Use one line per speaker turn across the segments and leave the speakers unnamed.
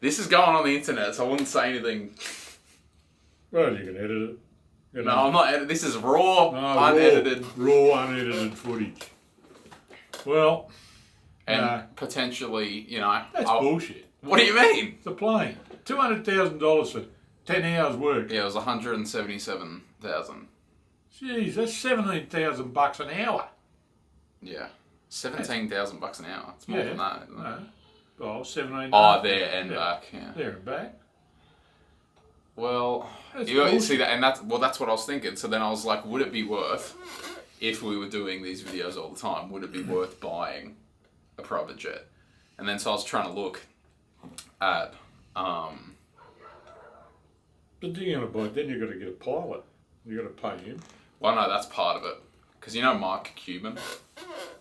This is going on the internet, so I wouldn't say anything.
Well, you can edit it. You know.
No, I'm not editing. This is raw, unedited.
Raw, unedited footage. Well,
and potentially, you know...
That's bullshit.
What do you mean?
It's a plane. $200,000 for 10 hours work.
Yeah, it was 177,000.
Jeez, that's $17,000 an hour.
Yeah. 17,000 bucks an hour. It's more than that, isn't it?
No. Oh, 17.
Oh, there and back. Yeah.
There and back.
Well, you see that, and that's what I was thinking. So then I was like, would it be worth, if we were doing these videos all the time, would it be worth buying a private jet? And then so I was trying to look at.
But then you're gonna buy. Then you got to get a pilot. You got to pay him.
Well, no, that's part of it, because you know Mark Cuban.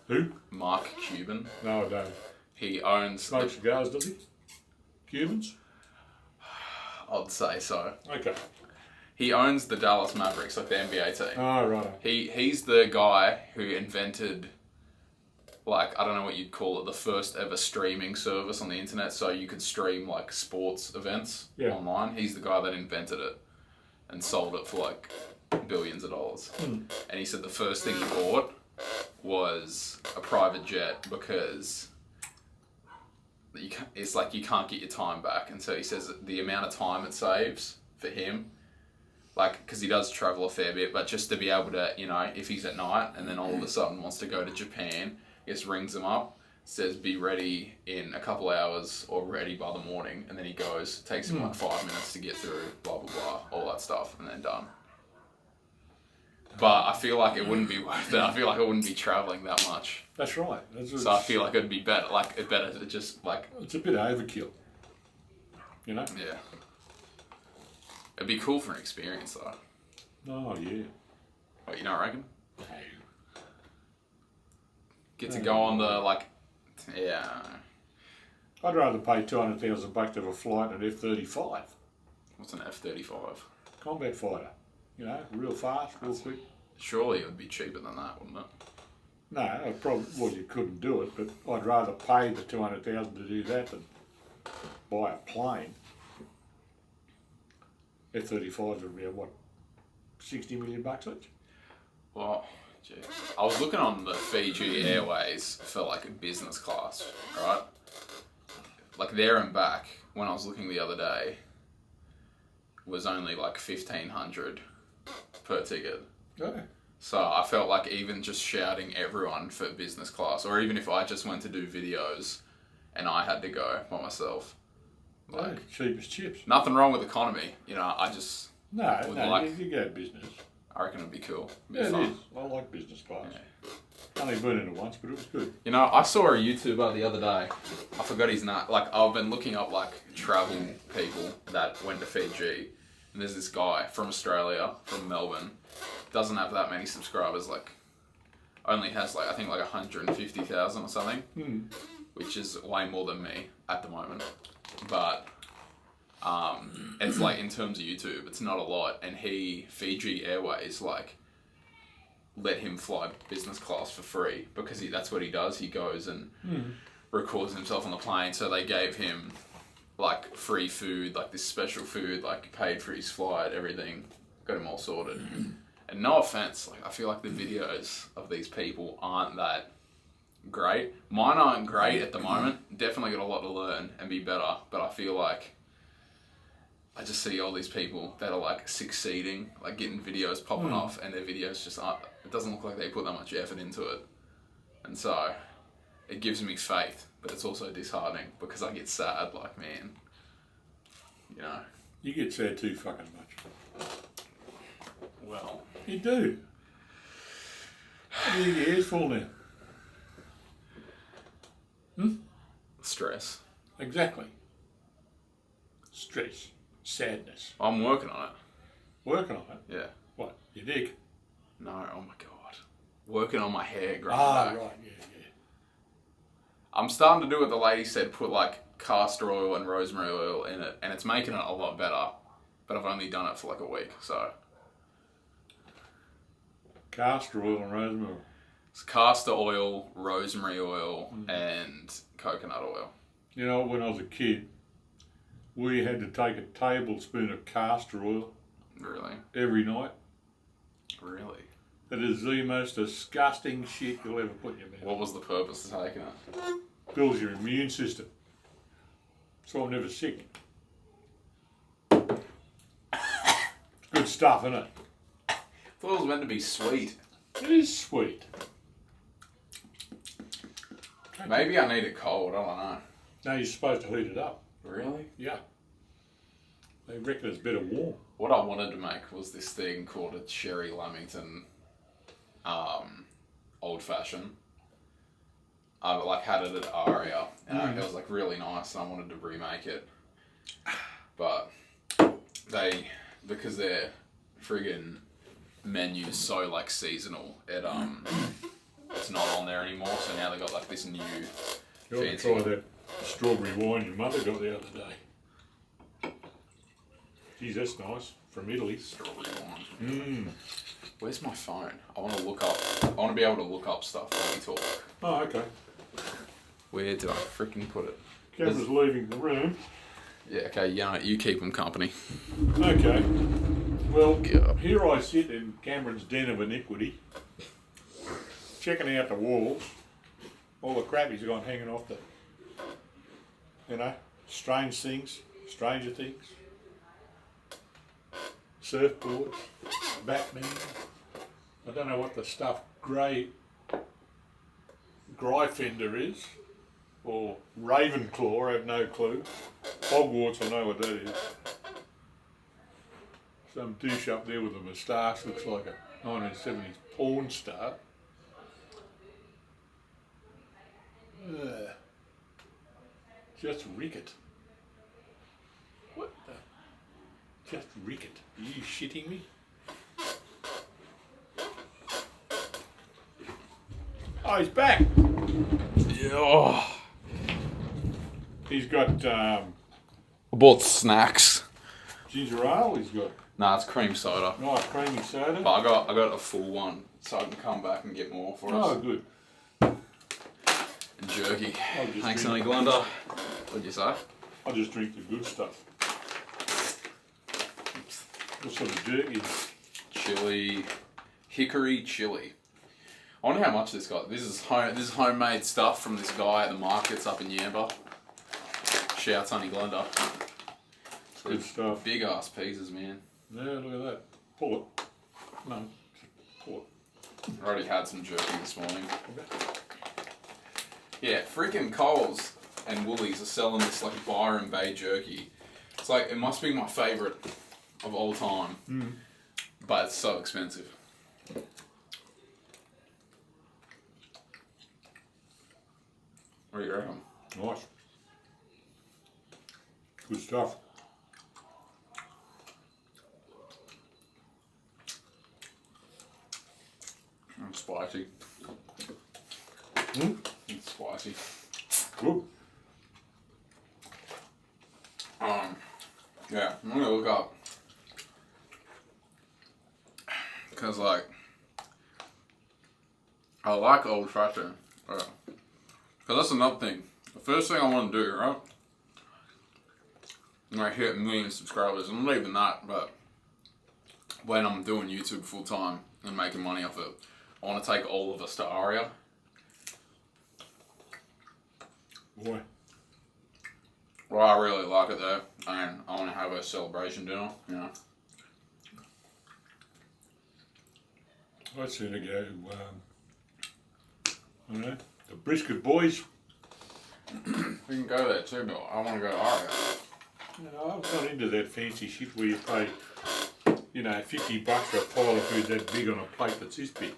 Who?
Mark Cuban.
No, I don't.
He owns...
Smokes cigars, does he? Cubans?
I'd say so.
Okay.
He owns the Dallas Mavericks, like the NBA team.
Oh, right.
He's the guy who invented, like, I don't know what you'd call it, the first ever streaming service on the internet, so you could stream, like, sports events online. He's the guy that invented it and sold it for, like, billions of dollars. And he said the first thing he bought was a private jet because... it's like you can't get your time back, and so he says that the amount of time it saves for him, like, because he does travel a fair bit, but just to be able to, you know, if he's at night and then all of a sudden wants to go to Japan, just rings him up, says be ready in a couple hours or ready by the morning, and then he goes, takes him like 5 minutes to get through, blah blah blah, all that stuff, and then done. But I feel like it wouldn't be worth it. I feel like I wouldn't be travelling that much.
That's right.
So I feel like it'd be better. Like it's better to just like.
It's a bit overkill. You know.
Yeah. It'd be cool for an experience though.
Oh yeah.
What, you don't reckon?
No.
Get to go on the like. Yeah.
I'd rather pay $200,000 to have a flight in an F-35.
What's an F-35?
Combat fighter. You know, real fast, real quick.
Surely it would be cheaper than that, wouldn't it?
No, you couldn't do it, but I'd rather pay the $200,000 to do that than buy a plane. F-35s would be what, $60 million each?
Well, geez. I was looking on the Fiji Airways for like business class, right? Like there and back, when I was looking the other day, was only like $1,500 per ticket.
Yeah.
So I felt like even just shouting everyone for business class, or even if I just went to do videos and I had to go by myself, like
cheap as chips.
Nothing wrong with economy, you know. I just
you go business.
I reckon it'd be cool.
It'd be fun. It is. I like business class. Yeah. Only been in it once, but it was good.
You know, I saw a YouTuber the other day. I forgot his name. Like I've been looking up like travel people that went to Fiji. And there's this guy from Australia, from Melbourne, doesn't have that many subscribers, like, only has like, I think like 150,000 or something, which is way more than me at the moment. But, it's like, in terms of YouTube, it's not a lot, and Fiji Airways, like, let him fly business class for free, because that's what he does. He goes and records himself on the plane, so they gave him like free food, like this special food, like paid for his flight, everything, got him all sorted. And no offense, like I feel like the videos of these people aren't that great. Mine aren't great at the moment. Definitely got a lot to learn and be better, but I feel like I just see all these people that are like succeeding, like getting videos popping off, and their videos just aren't, it doesn't look like they put that much effort into it. And so it gives me faith, but it's also disheartening because I get sad, like, man, you know.
You get sad too fucking much.
Well.
You do. Your hair's full now.
Stress.
Exactly. Stress. Sadness.
I'm working on it.
Working on it?
Yeah.
What? Your dick?
No, oh my God. Working on my hair growing back.
Right, yeah.
I'm starting to do what the lady said, put like castor oil and rosemary oil in it, and it's making it a lot better, but I've only done it for like a week, so.
Castor oil and rosemary oil?
It's castor oil, rosemary oil, and coconut oil.
You know, when I was a kid, we had to take a tablespoon of castor oil
Really?
every night.
Really?
It is the most disgusting shit you'll ever put in your mouth.
What was the purpose of taking it?
Builds your immune system. So I'm never sick. Good stuff, isn't it?
I thought it was meant to be sweet.
It is sweet.
Maybe I need it cold, I don't know.
No, you're supposed to heat it up.
Really?
Yeah. They reckon it's better warm.
What I wanted to make was this thing called a Cherry Lamington old fashioned. I like had it at Aria and it was like really nice and I wanted to remake it. But because their friggin' menu's so like seasonal, it's not on there anymore, so now they got like this new
You ought to
fancy.
try that strawberry wine your mother got the other day. Geez, that's nice. From Italy.
Strawberry wine.
Mmm.
Where's my phone? I want to be able to look up stuff while we talk.
Oh, okay.
Where did I freaking put it?
Cameron's leaving the room.
Yeah, okay, yeah, you keep them company.
Okay. Well,
God.
here I sit in Cameron's den of iniquity, checking out the walls, all the crap he's got hanging off the, strange things, stranger things, surfboards, Batman. I don't know what the stuff Gryffindor is, or Ravenclaw, I have no clue. Hogwarts, I know what that is. Some douche up there with a moustache, looks like a 1970s porn star. Just Ricket. What the? Just Ricket. Are you shitting me? Oh, he's back.
Yeah. Oh.
He's got
I bought snacks.
ginger ale. He's got
Nah, it's cream soda.
nice creamy soda.
But I got a full one, so I can come back and get more for us.
Oh, good.
And jerky.
I'll just
Thanks,
drink-
Honey Glenda. What'd you say?
I'll just drink the good stuff. What sort of jerky?
Chili, hickory chili. I wonder how much this got. This is homemade stuff from this guy at the markets up in Yamba. Shouts Honey Glenda.
Good stuff.
Big ass pieces, man.
Yeah, look at that. Pull it. No, pull it.
I already had some jerky this morning. Yeah, freaking Coles and Woolies are selling this like Byron Bay jerky. It's like, it must be my favourite of all time.
Mm.
But it's so expensive. What do you reckon?
Nice. Good stuff.
It's spicy.
Mm.
It's spicy.
Good.
Yeah, I'm gonna look up. Cause like, I like old fashioned. Cause that's another thing. The first thing I want to do, right? When I hit 1 million subscribers, and not even that, but when I'm doing YouTube full time and making money off it, I want to take all of us to Aria.
Boy.
Well, I really like it there, and I want to have a celebration dinner, you know.
I'd sooner go, I don't know, the Brisket Boys.
We can go there too, but I want to go to Aria.
No, I'm not into that fancy shit where you pay, $50 for a pile of food that big on a plate that's this big.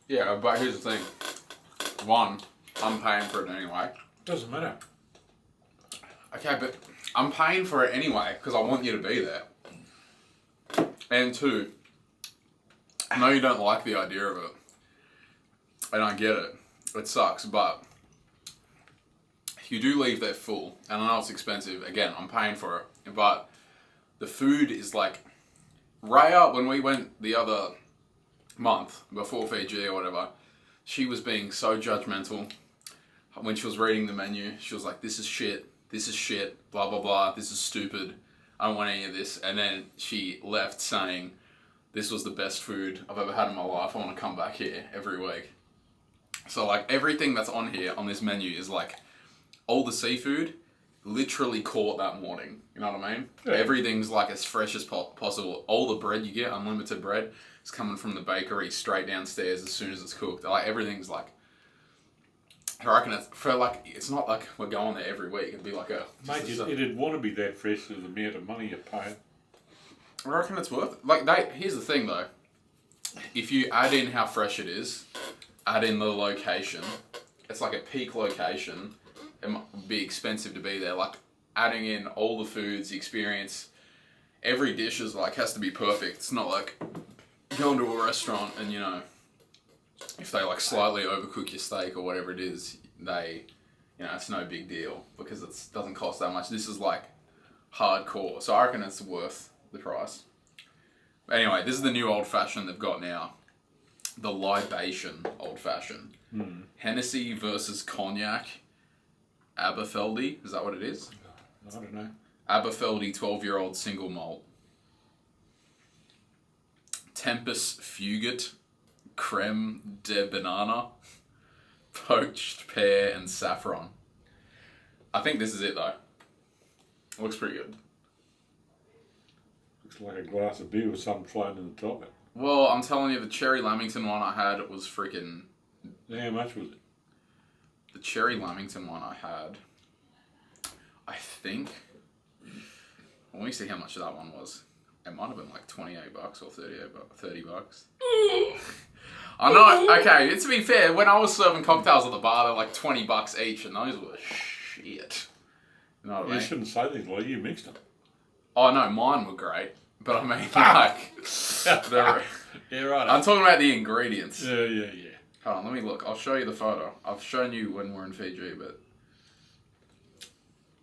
Yeah, but here's the thing. One, I'm paying for it anyway.
Doesn't matter.
Okay, but I'm paying for it anyway because I want you to be there. And two, I know you don't like the idea of it. And I get it. It sucks, but you do leave there full. And I know it's expensive. Again, I'm paying for it. But the food is like... Raya, when we went the other month before Fiji or whatever, she was being so judgmental. When she was reading the menu, she was like, this is shit. this is shit, blah, blah, blah, this is stupid, I don't want any of this. And then she left saying, this was the best food I've ever had in my life, I want to come back here every week. So like everything that's on here, on this menu is like all the seafood literally caught that morning. You know what I mean? Yeah. Everything's like as fresh as possible. All the bread you get, unlimited bread, is coming from the bakery straight downstairs as soon as it's cooked. Like everything's like, I reckon it's not like we're going there every week. It'd be like
mate, it'd want to be that fresh for the amount of money you're paying.
I reckon it's worth it. Like here's the thing though, if you add in how fresh it is, add in the location, it's like a peak location. It might be expensive to be there. Like adding in all the foods, the experience, every dish is like has to be perfect. It's not like going to a restaurant and you know, if they like slightly overcook your steak or whatever it is, it's no big deal because it doesn't cost that much. This is like hardcore, so I reckon it's worth the price. But anyway, this is the new old fashioned they've got now. The libation old fashioned. Hennessy versus cognac. Aberfeldy, is that what it is?
I don't know.
Aberfeldy 12-year-old single malt. Tempus Fugit, creme de banana, poached pear and saffron. I think this is it though. Looks pretty good.
Looks like a glass of beer with something floating in the top of it.
Well, I'm telling you, the cherry lamington one I had was freaking...
How much was it?
The cherry lamington one I had, I think... Let me see how much that one was. It might have been like $28 or $30. I know, okay, to be fair, when I was serving cocktails at the bar, they're like $20 each, and those were shit. You know what I mean?
You shouldn't say things like you mixed them.
Oh no, mine were great. But I mean, like...
yeah, right.
I'm talking about the ingredients.
Yeah.
Hold on, let me look. I'll show you the photo. I've shown you when we're in Fiji, but...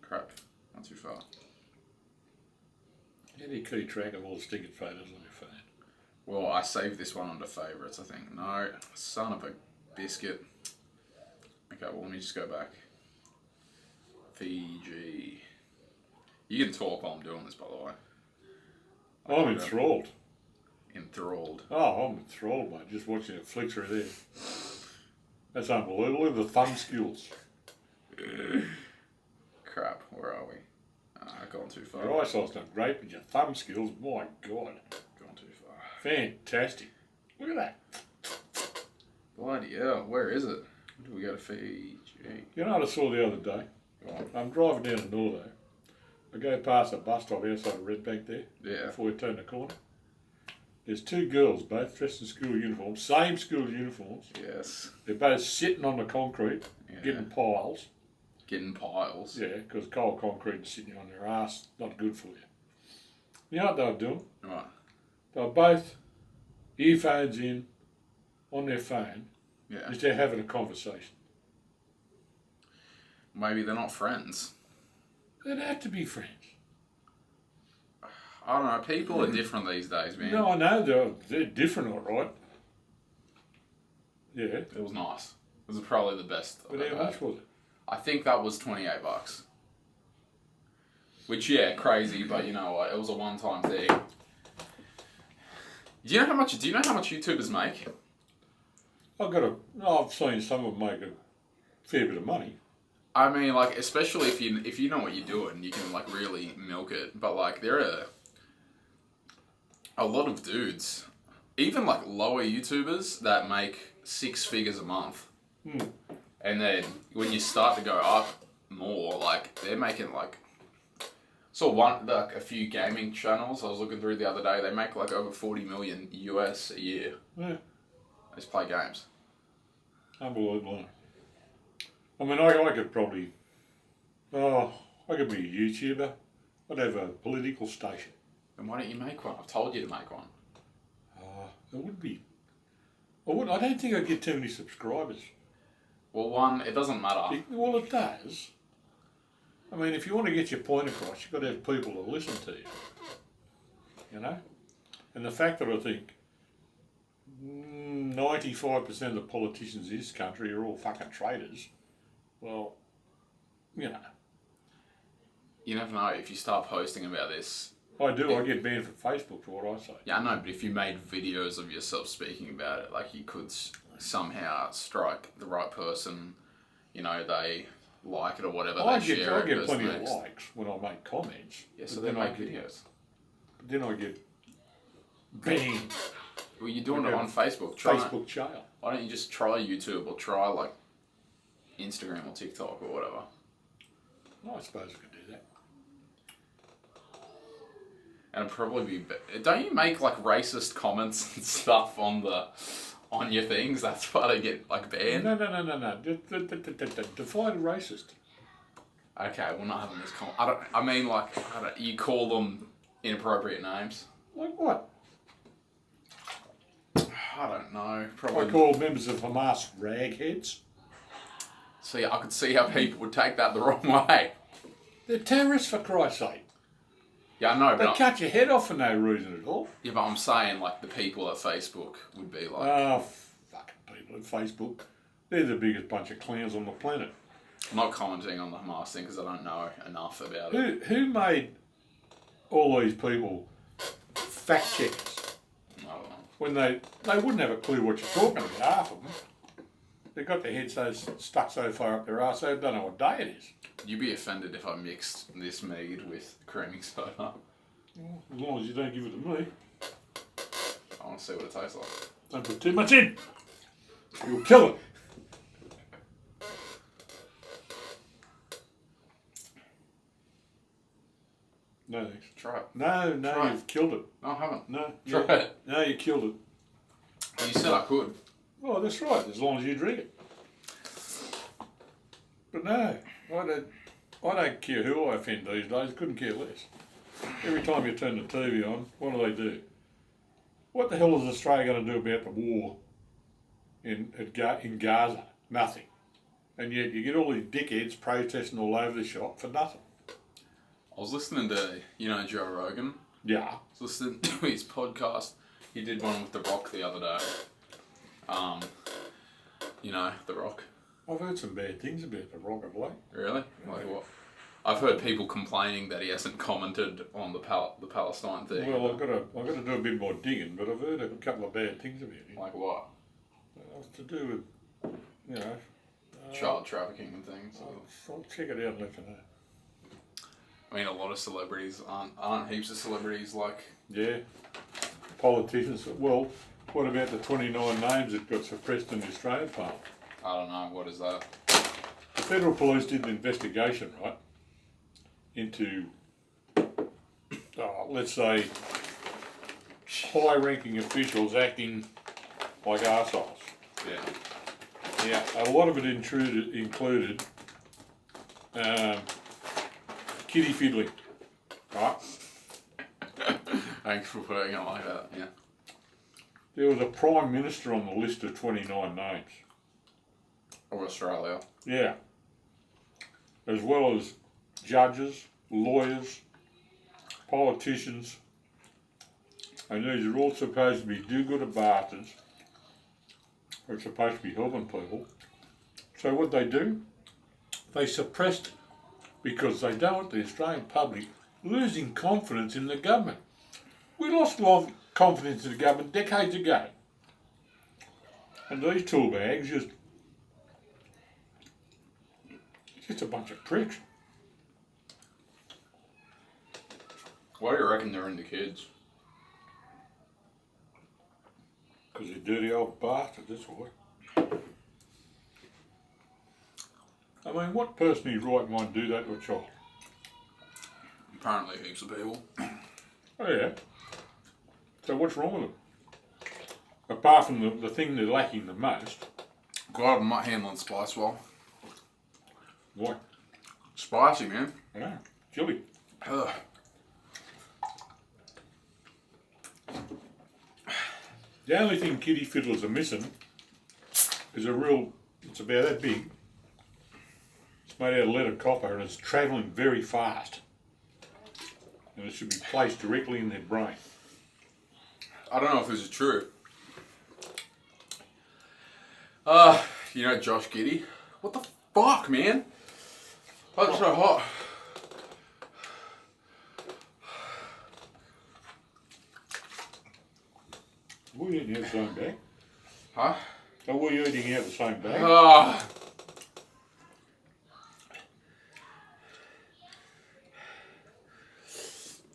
Crap. Not too far.
How do you keep track of all the sticker photos on your phone?
Well, I saved this one under favourites, I think. No, son of a biscuit. Okay, well, let me just go back. Fiji. You can talk while I'm doing this, by the way.
I'm enthralled.
Enthralled.
Oh, I'm enthralled, mate. Just watching it flick through there. That's unbelievable. Look at the thumb skills.
Crap, where are we? I've gone too far.
Your eyesight's not great, but your thumb skills, my God.
Gone too far.
Fantastic. Look at that.
Bloody hell, where is it? Where do we go to Fiji?
You know what I saw the other day? I'm driving down to Northo. I go past a bus stop outside of Redbank there.
Yeah.
Before we turn the corner. There's two girls, both dressed in school uniforms, same school uniforms.
Yes.
They're both sitting on the concrete, getting piles.
Getting piles?
Yeah, because cold concrete is sitting on their ass, not good for you. You know what they were doing?
Right.
They were both earphones in, on their phone, just they're having a conversation.
Maybe they're not friends.
They'd have to be friends.
I don't know, people are different these days, man.
No, I know, they're different, all right. Yeah.
It was nice. It was probably the best.
But how much was it?
I think that was $28. Which, crazy, but you know what? It was a one-time thing. Do you know how much YouTubers make?
I've seen some of them make a fair bit of money.
I mean, like, especially if you know what you're doing, you can like really milk it. But like, there are a lot of dudes, even like lower YouTubers that make 6 figures a month. And then when you start to go up more, like they're making like, a few gaming channels I was looking through the other day. They make like over 40 million US a year. Yeah. They just play games.
Unbelievable. I mean, I could probably, I could be a YouTuber. I'd have a political station.
Then why don't you make one? I've told you to make one.
It would be. I don't think I'd get too many subscribers.
Well, it doesn't matter.
It does. I mean, if you want to get your point across, you've got to have people to listen to you. You know? And the fact that I think 95% of the politicians in this country are all fucking traitors, well, you know,
you never know if you start posting about this.
I do. I get banned from Facebook for what I say.
Yeah, I know, but if you made videos of yourself speaking about it, like you could somehow strike the right person. You know, they like it or whatever.
I
they share it.
get
goes
plenty
next.
of likes when I make comments.
Yeah, so
but
they
then
make videos.
Then I get banned.
Well, you're doing it on Facebook.
Facebook jail.
Why don't you just try YouTube or try like Instagram or TikTok or whatever?
I suppose I could do that.
And it'd probably be. Don't you make like racist comments and stuff on your things? That's why they get like banned.
No. Define racist.
Okay, we're not having this you call them inappropriate names.
Like what?
I don't know. Probably.
I call members of Hamas ragheads.
See, I could see how people would take that the wrong way.
They're terrorists, for Christ's sake.
Yeah, I know,
They
but
cut your head off for no reason at all.
yeah, but I'm saying like the people at Facebook would be like.
Oh, fucking people at Facebook. They're the biggest bunch of clowns on the planet.
I'm not commenting on the Hamas thing because I don't know enough about it.
Who made all these people fact checkers?
I don't know.
When they wouldn't have a clue what you're talking about, half of them. They've got their heads stuck so far up their arse, they don't know what day it is.
You'd be offended if I mixed this mead with creaming soda.
As long as you don't give it to me.
I want to see what it tastes like.
Don't put too much in. You'll kill it. No thanks.
Try it.
No,
Try
you've killed it.
No, I haven't.
No.
Try it.
No, you killed it.
You said I could.
Oh, that's right, as long as you drink it. But no, I don't care who I offend these days, couldn't care less. Every time you turn the TV on, what do? What the hell is Australia going to do about the war in Gaza? Nothing. And yet you get all these dickheads protesting all over the shop for nothing.
I was listening to, Joe Rogan.
Yeah.
I was listening to his podcast. He did one with The Rock the other day. The Rock.
I've heard some bad things about the Rock of late.
Really? Like what? I've heard people complaining that he hasn't commented on the Palestine thing.
Well, I've got to do a bit more digging, but I've heard a couple of bad things about him.
Like what?
To do with,
Child trafficking and things.
I'll check it out and let you know.
I mean, a lot of celebrities aren't heaps of celebrities like.
Yeah, politicians. Well, what about the 29 names that got suppressed in the Australian Parliament?
I don't know, what is that?
The federal police did an investigation, right, into, let's say, high-ranking officials acting like arseholes.
Yeah.
Yeah, a lot of it included kitty fiddling, right?
Thanks for putting it like that, yeah.
There was a Prime Minister on the list of 29 names.
Of Australia.
Yeah. As well as judges, lawyers, politicians, and these are all supposed to be do-gooder bastards. They're supposed to be helping people. So what they do? They suppressed it because they don't want the Australian public losing confidence in the government. We lost confidence in the government decades ago. And these toolbags just a bunch of pricks.
Why do you reckon they're into kids?
Because they're dirty old bastards, that's why. I mean, what person in his right mind do that to a child?
Apparently heaps of people.
Oh yeah. So what's wrong with them? Apart from the thing they're lacking the most.
God, I'm not handling spice well.
What?
Spicy, man.
Yeah, chili.
Ugh.
The only thing kitty fiddlers are missing is it's about that big. It's made out of lead and copper and it's travelling very fast. And it should be placed directly in their brain.
I don't know if this is true. Josh Giddey? What the fuck, man? Why is it so hot?
We eating out the same bag?
Huh?
Are we eating out the same bag?
Ah.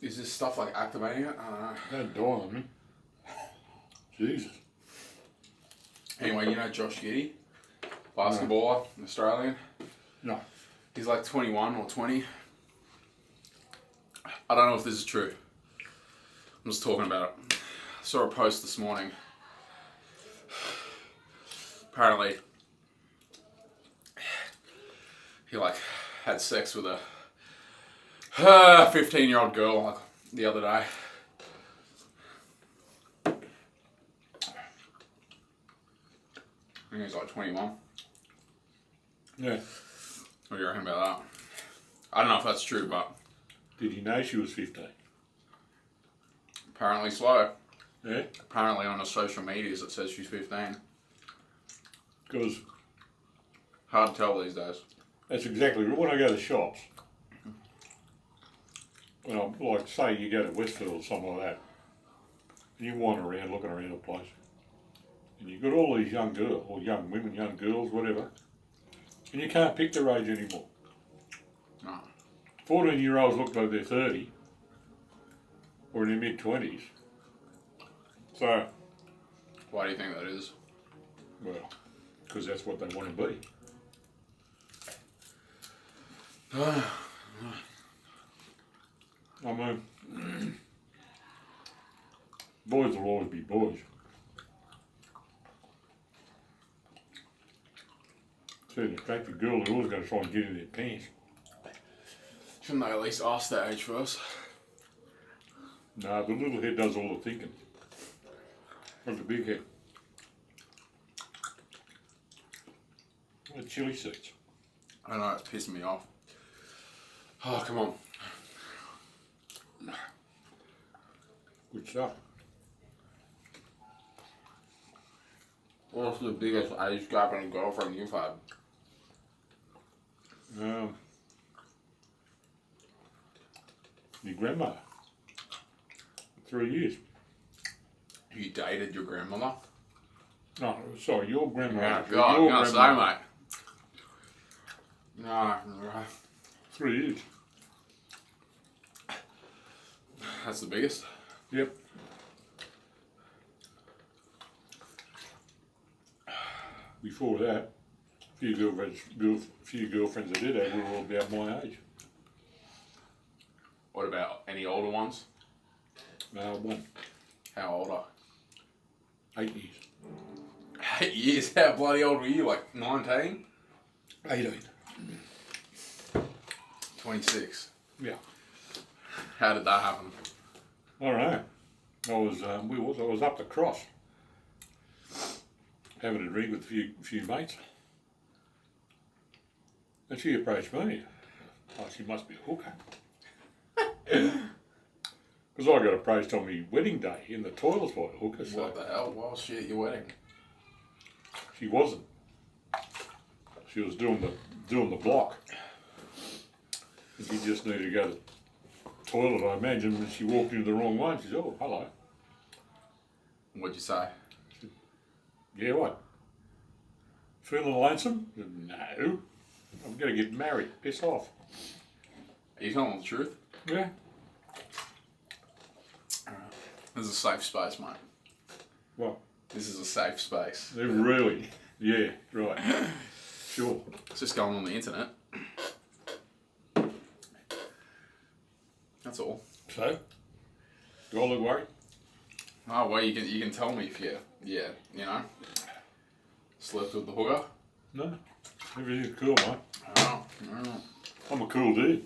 Is this stuff like activating it? I don't know.
Don't die on me. Jesus.
Anyway, you know Josh Giddey? Basketballer, Australian.
No.
He's like 21 or 20. I don't know if this is true. I'm just talking about it. I saw a post this morning. Apparently, he like had sex with a 15-year-old girl like the other day. I think he's like 21.
Yeah.
What do you reckon about that? I don't know if that's true, but
Did he know she was 15?
apparently so.
Yeah.
Apparently on the social medias it says she's 15.
Because
Hard to tell these days.
that's exactly right. When I go to shops, when I, like, say you go to Westfield or something like that, and you wander around looking around the place, and you've got all these young girls, or young women, young girls, whatever, and you can't pick their age anymore.
No.
14-year-olds look like they're 30 or in their mid-20s. So,
Why do you think that is?
well, because that's what they want to be. I mean, boys will always be boys. See, an attractive girl, they're always going to try and get in their pants.
Shouldn't they at least ask their age first?
No, the little head does all the thinking. Or the big head. What chili seeds.
I don't know, it's pissing me off. Oh, come on.
Good stuff.
What's the biggest age gap in a girlfriend you've had?
Your grandmother. 3 years.
You dated your grandmother?
No, sorry, your grandmother.
Yeah, God, I'm gonna say, mate. No,
3 years.
that's the biggest.
Yep. Before that, few girlfriends I did have were all about my age.
What about any older ones?
One.
How older?
8 years.
8 years? How bloody old were you? Like 19?
18.
26.
Yeah.
How did that happen?
I don't know. I was up the cross, having a drink with a few mates, and she approached me. Oh, she must be a hooker. Because I got approached on my wedding day in the toilets by a hooker. So
What the hell? Why was she at your wedding?
she wasn't. She was doing the block. And she just needed to go to the toilet, I imagine, when she walked into the wrong one. She said, "Oh, hello."
What'd you say?
Yeah, what? Feeling lonesome? No. I'm going to get married. Piss off.
Are you telling the truth?
Yeah.
This is a safe space, mate.
Well,
This is a safe space.
really? Yeah, right. Sure.
It's just going on the internet. That's all.
So? Do I look worried?
Oh well, you can tell me if you slept with the hooker.
No. Everything's cool, mate.
Oh.
I'm a cool dude.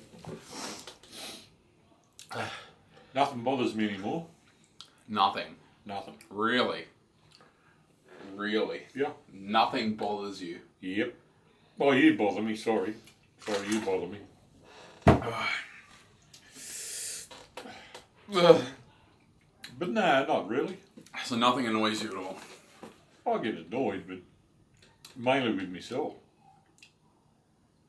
Nothing bothers me anymore.
Nothing.
Nothing.
Really.
Yeah.
Nothing bothers you.
Yep. Oh, you bother me, sorry. Sorry, you bother me. But no, not really.
So nothing annoys you at all.
I get annoyed, but mainly with myself.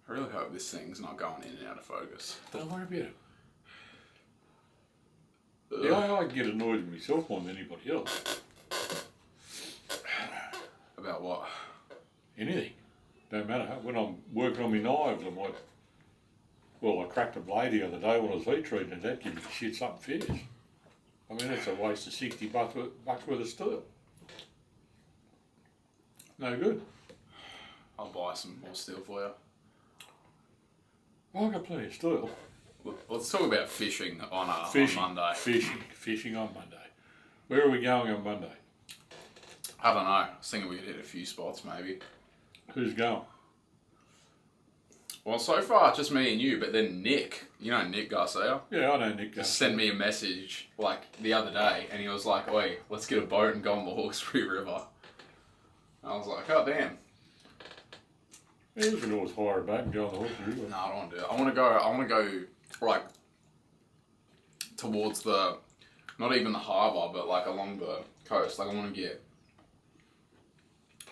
I really hope this thing's not going in and out of focus.
Don't worry about it. Yeah, I get annoyed with myself more than anybody else.
what?
Anything. Don't matter. When I'm working on my knives, I might. Well, I cracked a blade the other day when I was heat treating it. That gives me shit something fierce. I mean, it's a waste of $60 worth of steel. No good.
I'll buy some more steel for you.
Well, I've got plenty of steel.
Let's talk about fishing on Monday.
Fishing on Monday. Where are we going on Monday?
I don't know. I was thinking we could hit a few spots maybe.
Who's going?
Well, so far just me and you, but then Nick, you know Nick Garcia,
Yeah, I know Nick.
just sent me a message like the other day, and he was like, "Oi, let's get a boat and go on the Hawkesbury River." I was like, "Oh damn."
Yeah, you can always hire a boat and go on the Hawkesbury River.
No, I don't want to do it. I want to go like towards the, not even the harbour, but like along the coast. Like I want to get.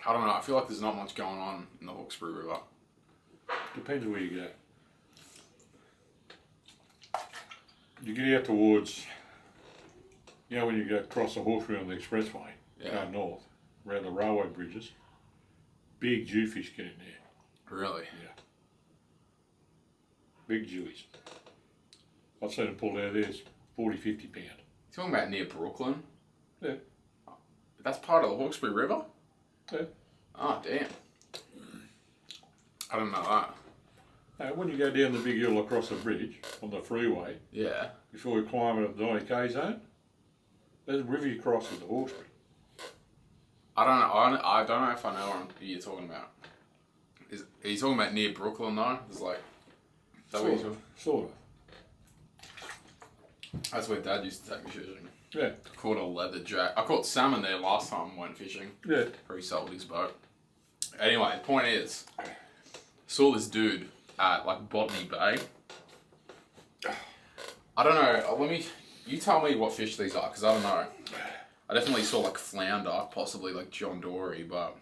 I don't know. I feel like there's not much going on in the Hawkesbury River.
Depends where you go. You get out towards, you know, when you go across the Hawkesbury on the expressway, going north, around the railway bridges, big jewfish get in there.
Really?
Yeah. Big jewies. I've seen them pulled out of there, 40, 50 pound.
You talking about near Brooklyn?
Yeah.
That's part of the Hawkesbury River?
Yeah.
Oh, damn. I don't know that.
Now, when you go down the big hill across the bridge on the freeway,
Yeah.
before you climb up the 90k zone, there's a river you cross at the Hawkesbury.
I don't know. I don't know if I know what you're talking about. Are you talking about near Brooklyn though? It's like. Is that what you're talking?
Sort of.
That's where Dad used to take me fishing.
Yeah.
I caught a leather jack. I caught salmon there last time I went fishing.
Yeah.
Or he sold his boat. Anyway, the point is, saw this dude at like Botany Bay. I don't know. You tell me what fish these are, because I don't know. I definitely saw like flounder, possibly like John Dory, but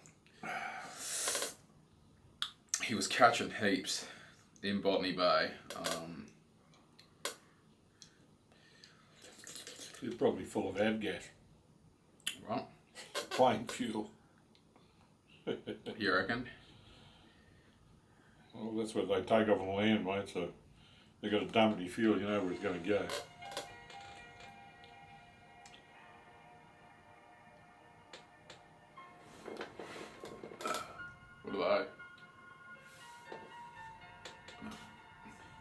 he was catching heaps in Botany Bay.
It's probably full of avgas.
Right?
Plain fuel.
You reckon?
Well, that's what they take off on the land, mate, so they've got to dump any fuel, you know where it's going to go.
What are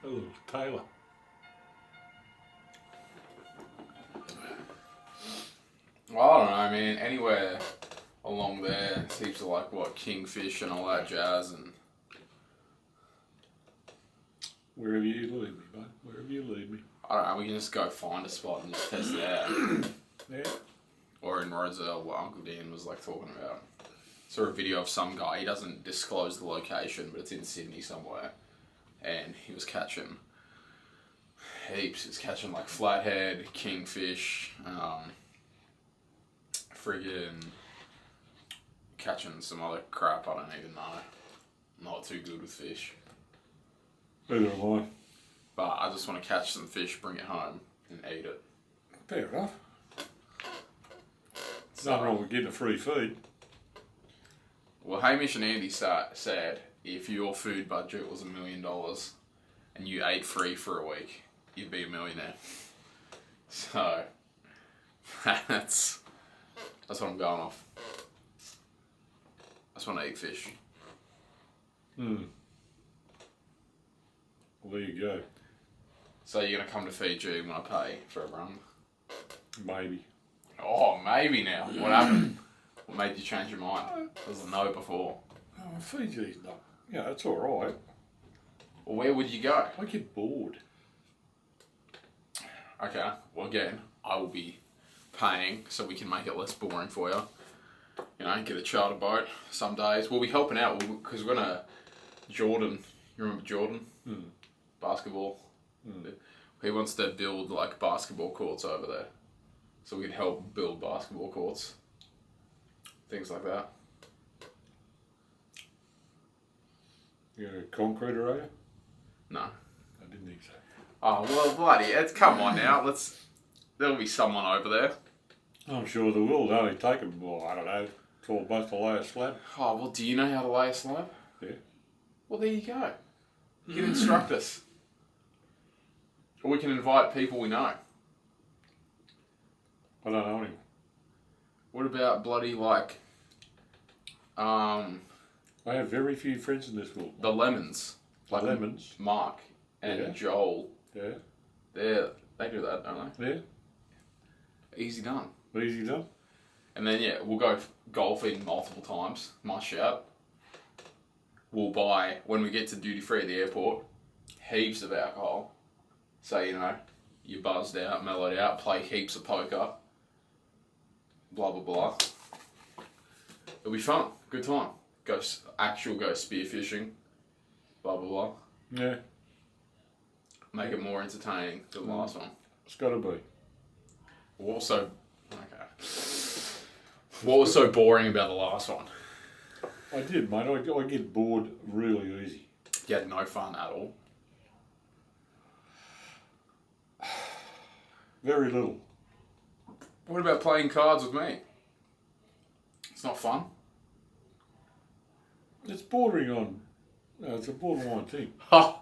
A little Taylor.
they? Well, I don't know. I mean, anywhere along there, it's heaps of like what kingfish and all that jazz, and
Wherever you lead me, mate. Wherever you lead me.
I don't know. We can just go find a spot and just test it out.
Yeah.
Or in Roselle, what Uncle Dan was like talking about. Saw a video of some guy. He doesn't disclose the location, but it's in Sydney somewhere, and he was catching heaps. He was catching like flathead, kingfish, friggin' catching some other crap I don't even know. Not too good with fish.
Neither am I.
But I just want to catch some fish, bring it home, and eat it.
Fair enough.
So,
Nothing wrong with getting a free feed.
well, Hamish and Andy said if your food budget was $1 million and you ate free for a week, you'd be a millionaire. So that's what I'm going off. I just want to eat fish.
Well, there you go.
So you're gonna come to Fiji when I pay for a run?
Maybe.
Oh, maybe now. What happened? What made you change your mind? It was a no before.
Oh, Fiji's not. Yeah, it's all right.
Well, where would you go?
I get bored.
Okay. Well, again, I will be paying so we can make it less boring for you. You know, get a charter boat some days. We'll be helping out because we're gonna Jordan. You remember Jordan? Basketball. He wants to build like basketball courts over there, so we can help build basketball courts. Things like that.
You're a concreter, are you?
No.
I didn't think so.
Oh well, bloody! Come on now. There'll be someone over there.
I'm sure there will. It'll only take them, well, I don't know, 12 months to lay a slab.
Oh, well, do you know how to lay a slab?
Yeah.
Well, there you go. You can instruct us. Or we can invite people we know.
I don't know him.
What about bloody, like,
I have very few friends in this world.
the Lemons? Like
Lemons.
Mark and
Yeah.
Joel.
Yeah.
They do that, don't
Yeah.
they? Easy done.
Easy done.
And then, yeah, we'll go golfing multiple times. My shout. We'll buy, when we get to duty free at the airport, heaps of alcohol. So, you know, you're buzzed out, mellowed out, play heaps of poker. Blah, blah, blah. It'll be fun. Good time. Go spearfishing. Blah, blah, blah.
Yeah.
Make it more entertaining than the last one.
It's got to be.
What was so... Okay. What was so boring about the last one?
I did, mate. I get bored really easy.
You had no fun at all.
Very little.
What about playing cards with me? It's not fun.
It's bordering on. It's a borderline thing.
Oh,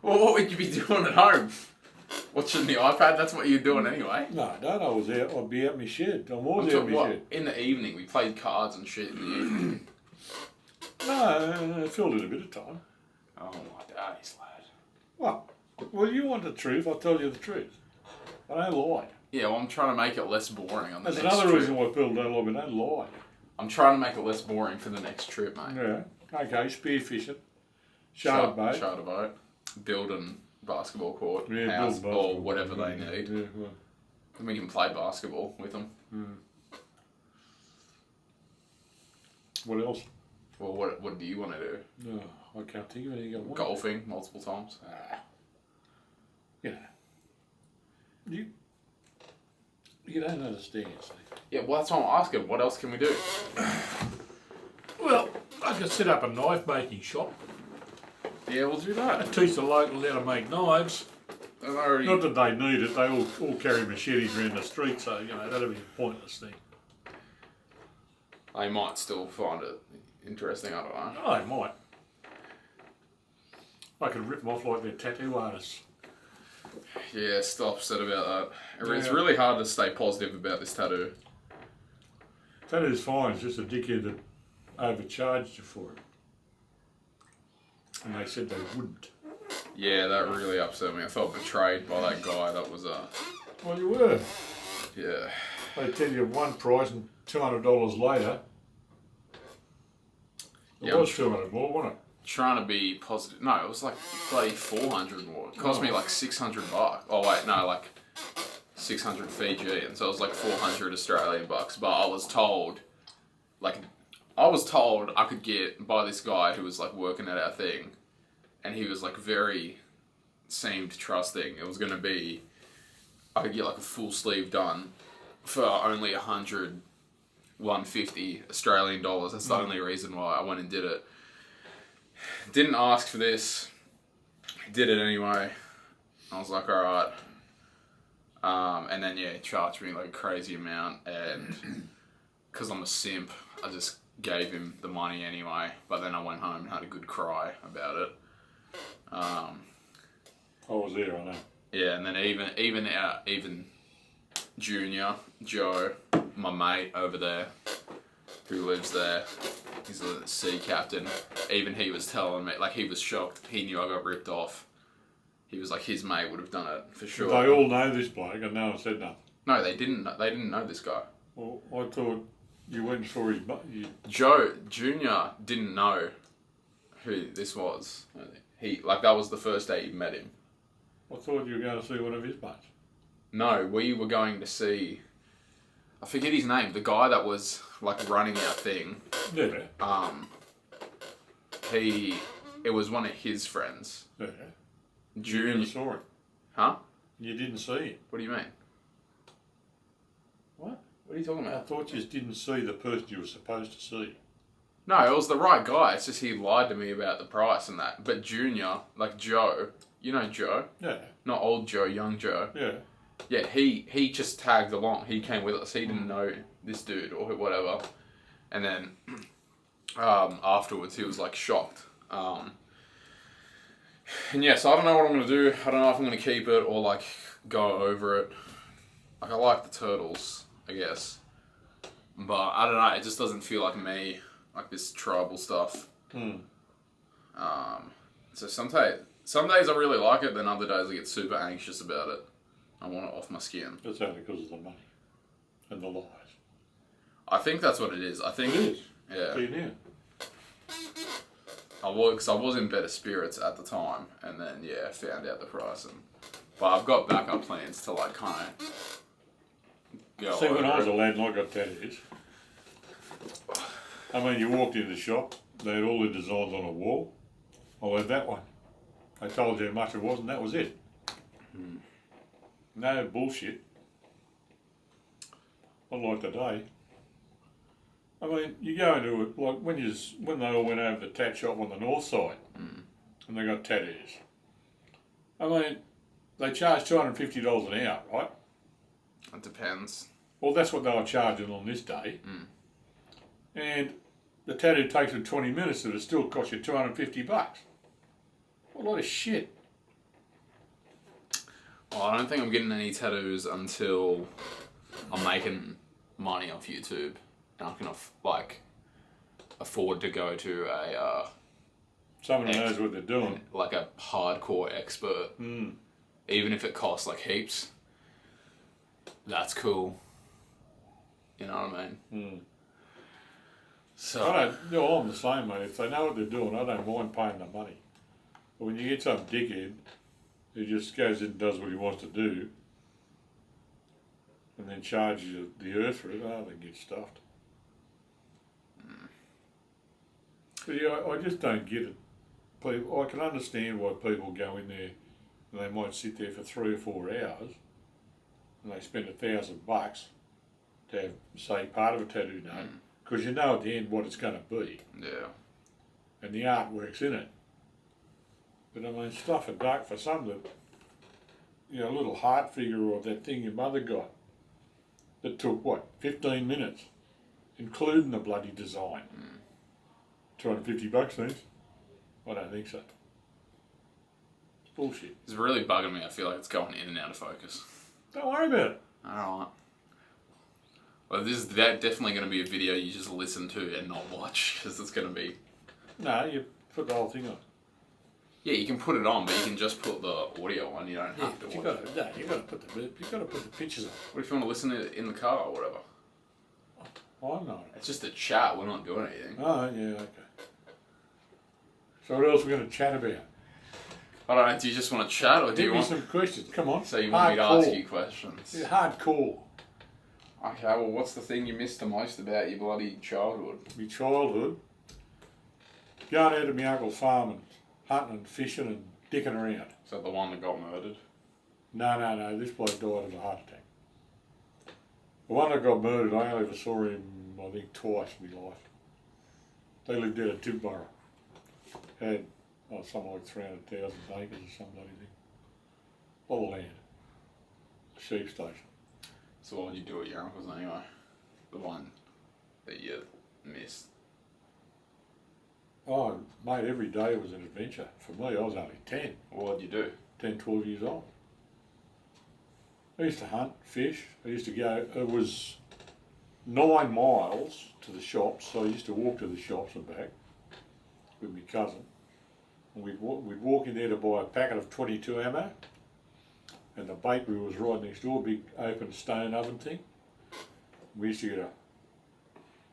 well, what would you be doing at home? Watching the iPad? That's what you're doing anyway.
No, I was out. I'd be out in my shed. I'm always out in my shed.
In the evening, we played cards and shit in the evening.
No, I filled in a bit of time.
Oh my days, lad.
Well, you want the truth, I'll tell you the truth. I don't lie.
Yeah, well, I'm trying to make it less boring on the
That's
next
another
trip.
reason why people don't lie, but don't lie.
I'm trying to make it less boring for the next trip, mate.
Yeah. Okay, spearfishing. Charter boat.
Charter boat. Building basketball court.
Yeah,
house,
build
or
basketball.
whatever they need.
Yeah, well.
And we can play basketball with them.
What else?
Well, what do you want to do?
No, I can't think of anything I want.
Golfing multiple times?
You know. You don't understand, see.
Yeah, well, that's what I'm asking. What else can we do?
Well, I could set up a knife making shop.
Yeah, we'll do that.
Teach the locals how to make knives.
I've already...
Not that they need it, they all carry machetes around the street, so, you know, that'd be a pointless thing.
I might still find it interesting, I don't know.
Oh, they might. I could rip them off like they're tattoo artists.
Yeah, stop upset about that. It's
Yeah.
really hard to stay positive about this tattoo.
Tattoo's fine, it's just a dickhead that overcharged you for it. And they said they wouldn't.
Yeah, that really upset me. I felt betrayed by that guy. That was
Well, you were.
yeah.
They tell you one price and $200 later. It
Yeah,
was 200 more, wasn't it?
Trying to be positive. No, it was like bloody 400 more. It cost me like $600. Oh wait, no, like 600 Fiji, and so it was like 400 Australian bucks. But I was told I could get by this guy who was like working at our thing, and he was like seemed trusting. It was gonna be, I could get like a full sleeve done for only 150 Australian dollars. That's the only reason why I went and did it. Didn't ask for this. Did it anyway. I was like, alright. And then, yeah, he charged me like a crazy amount. And because I'm a simp, I just gave him the money anyway. But then I went home and had a good cry about it.
I was there, I know.
Yeah, and then even Junior, Joe, my mate over there, who lives there, he's a sea captain. Even he was telling me, like, he was shocked. He knew I got ripped off. He was like, his mate would have done it for sure.
They all know this bloke, and no one said nothing.
No, they didn't. They didn't know this guy.
Well, I thought you went and saw his
Joe Junior didn't know who this was. That was the first day he met him.
I thought you were going to see one of his mates.
No, we were going to see. I forget his name. The guy that was like running our thing.
Yeah.
It was one of his friends.
Yeah.
Junior.
You never saw him.
Huh?
You didn't see him.
What do you mean? What? What are you talking
I
about?
thought you just didn't see the person you were supposed to see.
No, it was the right guy. It's just he lied to me about the price and that. But Junior, like Joe, you know Joe?
Yeah.
Not old Joe, young Joe.
Yeah.
Yeah, he just tagged along. He came with us. He didn't know this dude or whatever. And then afterwards, he was like shocked. And yeah, so I don't know what I'm gonna do. I don't know if I'm gonna keep it or like go over it. Like I like the turtles, I guess, but I don't know. It just doesn't feel like me, like this tribal stuff. So some days I really like it, then other days I get super anxious about it. I want it off my skin.
That's only because of the money and the lies.
I think that's what it is. I think
It is.
yeah.
See now.
I was in better spirits at the time, and then yeah, found out the price, but I've got backup plans to like kind of go.
See, when I was
over
a
it.
lad and I got tattoos, I mean, you walked in the shop, they had all the designs on a wall. I had that one. They told you how much it was, and that was it. No bullshit. Not like today. I mean, you go into it, like when they all went over the tat shop on the north side, and they got tattoos. I mean, they charge $250 an hour, right?
It depends.
Well, that's what they were charging on this day. And the tattoo takes them 20 minutes, and it still costs you $250. What a lot of shit.
Well, I don't think I'm getting any tattoos until I'm making money off YouTube. And I can like afford to go to a
Someone who knows what they're doing.
like a hardcore expert, even if it costs like heaps. That's cool. You know what I mean? So
I'm the same, mate. If they know what they're doing, I don't mind paying the money. But when you get some dickhead who just goes in and does what he wants to do, and then charges you the earth for it, they get stuffed. But yeah, I just don't get it. I can understand why people go in there and they might sit there for 3 or 4 hours and they spend $1,000 to have, say, part of a tattoo done, because you know at the end what it's going to be.
yeah.
And the artwork's in it. But I mean, stuff a duck for some that, a little heart figure or that thing your mother got that took, 15 minutes, including the bloody design. $250 things? I don't think so. It's bullshit.
It's really bugging me. I feel like it's going in and out of focus.
Don't worry about it.
Alright. Well, this is definitely going to be a video you just listen to and not watch, because it's going to be...
No, you put the whole thing on.
Yeah, you can put it on, but you can just put the audio on. You don't have to
You
watch it.
got to put the pictures on.
What if you want to listen to it in the car or whatever?
I know.
It's just a chat. We're not doing anything.
Oh, yeah, okay. So what else are we going to chat about?
I don't know. Do you just want to chat, or do
Give
you
me
want?
some questions. Come on.
So you want me to ask
Hardcore.
you questions?
Yeah, hardcore.
Okay. Well, what's the thing you missed the most about your bloody childhood?
My childhood. Going out to my uncle's farm and hunting and fishing and dicking around.
Is that the one that got murdered?
No. This bloke died of a heart attack. The one that got murdered, I only ever saw him, I think, twice in my life. They lived out at Tibburra. Had something like 300,000 acres or some bloody thing. A lot of land. A sheep station.
So what would you do at your uncle's anyway? The one that you missed.
Oh, mate, every day was an adventure. For me, I was only 10,
What would you do?
10, 12 years old. I used to hunt, fish. I used to go, it was 9 miles to the shops, so I used to walk to the shops and back with my cousin. And we'd walk in there to buy a packet of 22 ammo, and the bakery was right next door, a big open stone oven thing. We used to get a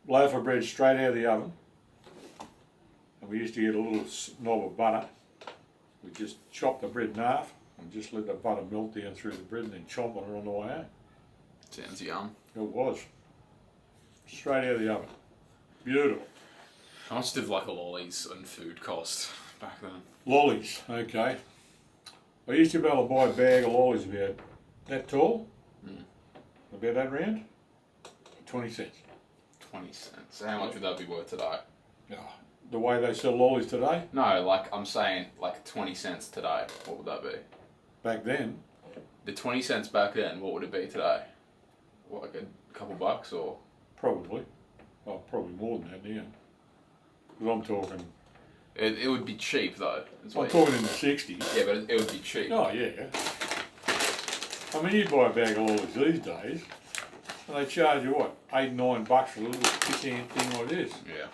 loaf of bread straight out of the oven, and we used to get a little knob of butter. We just chop the bread in half and just let the butter melt down through the bread and then chomp on it on the way home.
Sounds yum.
It was. Straight out of the oven. Beautiful.
How much did like a lollies and food cost back then?
Lollies, okay. I used to be able to buy a bag of lollies about that tall, about that round, 20 cents.
20 cents. How much would that be worth today?
Oh, the way they sell lollies today,
No, like I'm saying, like 20 cents today. What would that be?
back then,
The 20 cents back then, what would it be today? What, like a couple bucks or?
probably. Oh, probably more than that now. Because I'm talking.
It would be cheap though.
I'm talking in the 60s.
Yeah, but it would be cheap.
Oh yeah. I mean, you buy a bag of lollies these days, and they charge you what, $8-9 for a little piss-ant thing like this.
Yeah.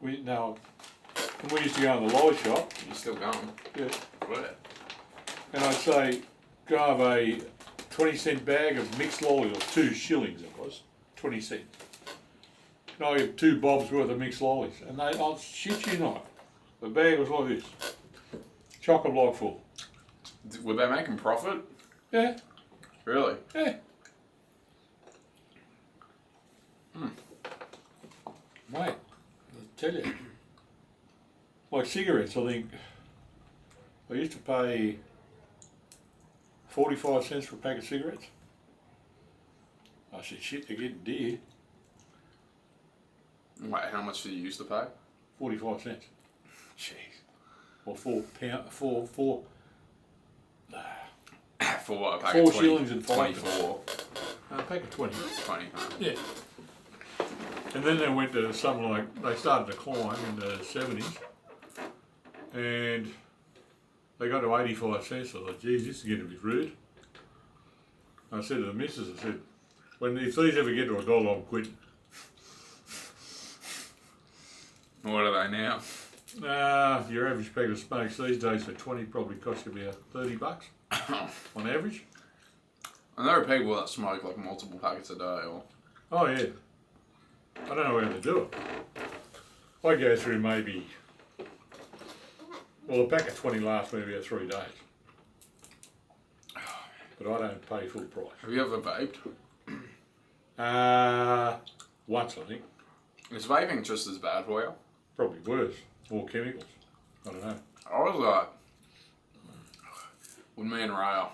And we used to go in the lolly shop.
You're still going?
Yeah.
Where?
And I'd say, go have a 20-cent bag of mixed lollies, or 2 shillings it was, 20 cents. And I get 2 bobs worth of mixed lollies, and I'll shit you not, the bag was like this, chock-a-block full.
Were they making profit?
Yeah.
Really?
Yeah. Mate, I'll tell you. Like cigarettes, I think I used to pay 45 cents for a pack of cigarettes. I said, shit, they're getting dear.
Wait, how much did you used to pay?
45 cents.
Jeez.
Or £4.
For what? A pack
4
of 20,
shillings and 5
24.
A pack of 20.
20.
Yeah. And then they went to something like, they started to climb in the 70s. And they got to 85 cents. I thought, geez, this is getting a bit rude. I said to the missus, I said, if these ever get to $1, I'm quitting.
What are they now?
Your average pack of smokes these days for 20 probably costs you about $30 on average.
And there are people that smoke like multiple packets a day. Or
Oh yeah. I don't know how they do it. I go through maybe, well, a pack of 20 lasts me about 3 days. But I don't pay full price.
have you ever vaped?
Once I think.
Is vaping just as bad for you?
Probably worse. More chemicals. I don't know.
I was like, when me and Raya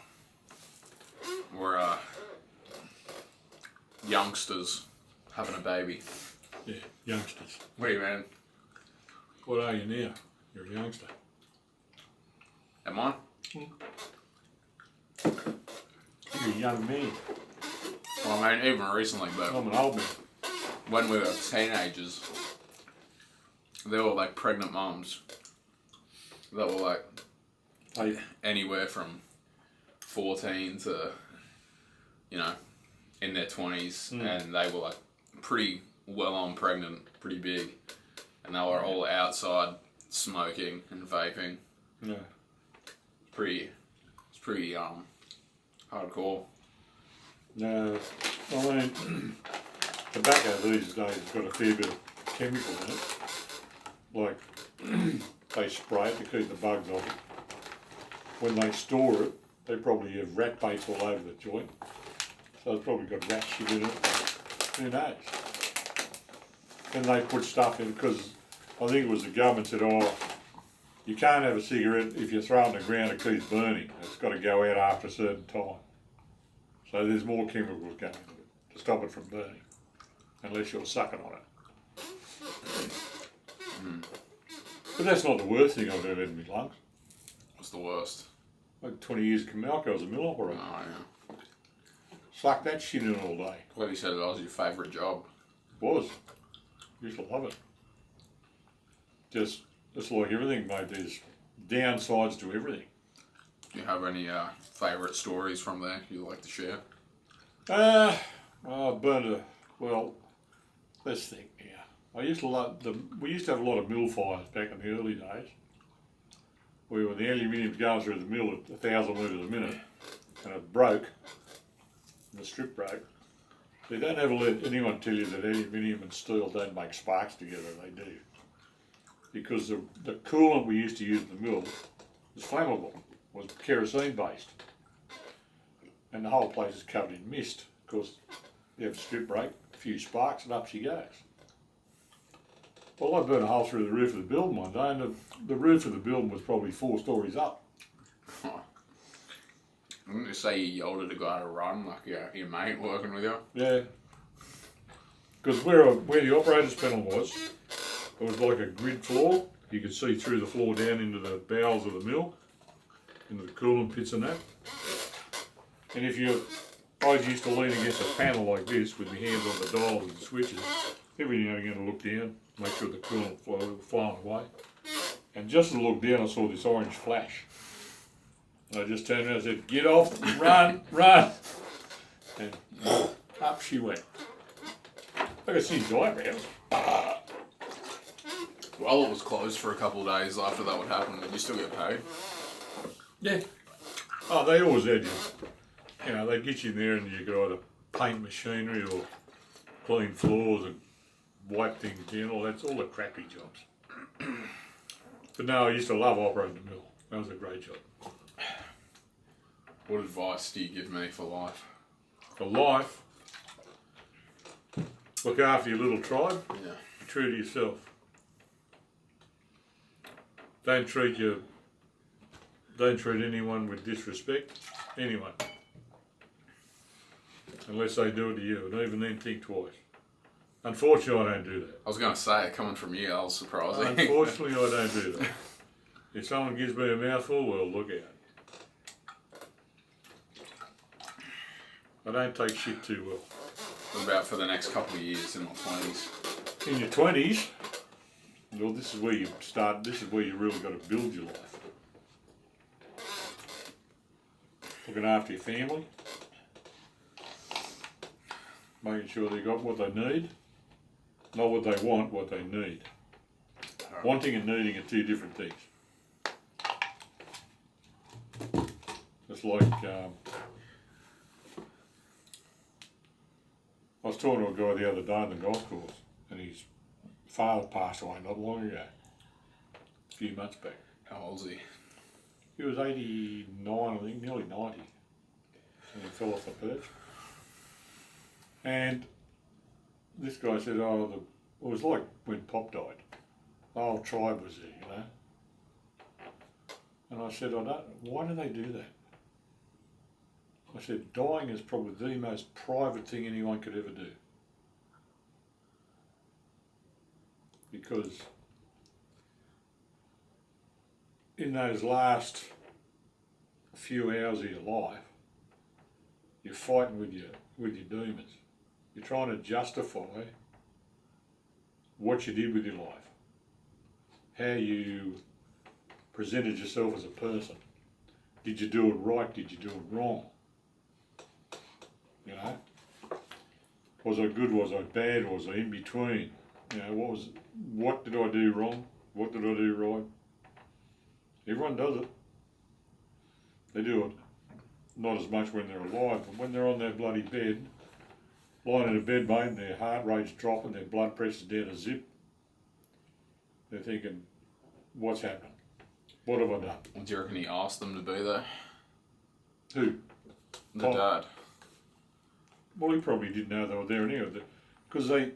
were youngsters having a baby.
Yeah, youngsters.
What do you mean?
What are you now? You're a youngster.
Am I?
You're a young man.
Well, I mean, even recently, but
I'm an old man.
when we were teenagers, there were like pregnant mums that were like
Hey,
anywhere from 14 to, you know, in their 20s, and they were like pretty well on pregnant, pretty big, and they were all outside smoking and vaping.
no.
It's pretty hardcore.
No, I mean, tobacco these days has got a fair bit of chemical in it. Like, they spray it to keep the bugs off it. When they store it, they probably have rat baits all over the joint. So it's probably got rat shit in it. Who knows? Then they put stuff in, because I think it was the government said, oh, you can't have a cigarette if you throw it on the ground, it keeps burning. It's got to go out after a certain time. So there's more chemicals going into it to stop it from burning, unless you're sucking on it. But that's not the worst thing I've ever had in my lungs.
What's the worst?
Like 20 years of Camelco, I was a mill operator.
Oh, yeah.
Sucked that shit in all day.
Glad you said that was your favourite job.
Was. Used to love it. Just, it's like everything, mate. There's downsides to everything.
Do you have any favourite stories from there you'd like to share?
I burned well, let's think now. I used to love, we used to have a lot of mill fires back in the early days. We were the aluminium going through the mill at 1,000 metres a minute, and it broke, and the strip broke. So you don't ever let anyone tell you that aluminium and steel don't make sparks together, they do. Because the coolant we used to use in the mill was flammable, was kerosene based. And the whole place is covered in mist. Of course, you have a strip break, a few sparks, and up she goes. Well, I burnt a hole through the roof of the building one day, and the roof of the building was probably 4 stories up.
Wouldn't you say you yelled at a guy to run, like your mate working with you?
Yeah. Because where the operator's panel was, it was like a grid floor. You could see through the floor down into the bowels of the mill, into the coolant pits and that. And if you I used to lean against a panel like this with my hands on the dial and the switches. Every now and again I look down, make sure the coolant flowing away. And just as I looked down, I saw this orange flash. And I just turned around and said, "Get off, run, run." And up she went. I could see his eyebrows.
Well, it was closed for a couple of days after that would happen. Did you still get paid?
Yeah.
Oh, they always had you know, they'd get you in there and you could either paint machinery or clean floors and wipe things down. That's all the crappy jobs. But no, I used to love operating the mill. That was a great job.
What advice do you give me for life?
For life, look after your little tribe.
Yeah.
Be true to yourself. Don't treat anyone with disrespect. Anyone. Unless they do it to you. And even then, think twice. Unfortunately, I don't do that.
I was going to say, coming from you, that was surprising.
Unfortunately, I don't do that. If someone gives me a mouthful, well, look out. I don't take shit too well.
What about for the next couple of years in my 20s?
In your 20s, well, this is where you start, this is where you really got to build your life. Looking after your family. Making sure they got what they need. Not what they want, what they need. Wanting and needing are two different things. It's like, I was talking to a guy the other day on the golf course, and his father passed away not long ago, a few months back.
How old is he?
He was 89, I think, nearly 90, and he fell off the perch. And this guy said, it was like when Pop died. The whole tribe was there, you know. And I said, why do they do that? I said, dying is probably the most private thing anyone could ever do. Because in those last few hours of your life, you're fighting with your demons. You're trying to justify what you did with your life, how you presented yourself as a person. Did you do it right? Did you do it wrong? You know, was I good? Was I bad? Was I in between? You know, what did I do wrong? What did I do right? Everyone does it. They do it not as much when they're alive, but when they're on their bloody bed, lying in a bed, mate, and their heart rate's dropping, their blood pressure's down a zip, they're thinking, what's happening? What have I done?
Do you reckon he asked them to be there?
Who?
The dad.
Well, he probably didn't know they were there anyway, because they're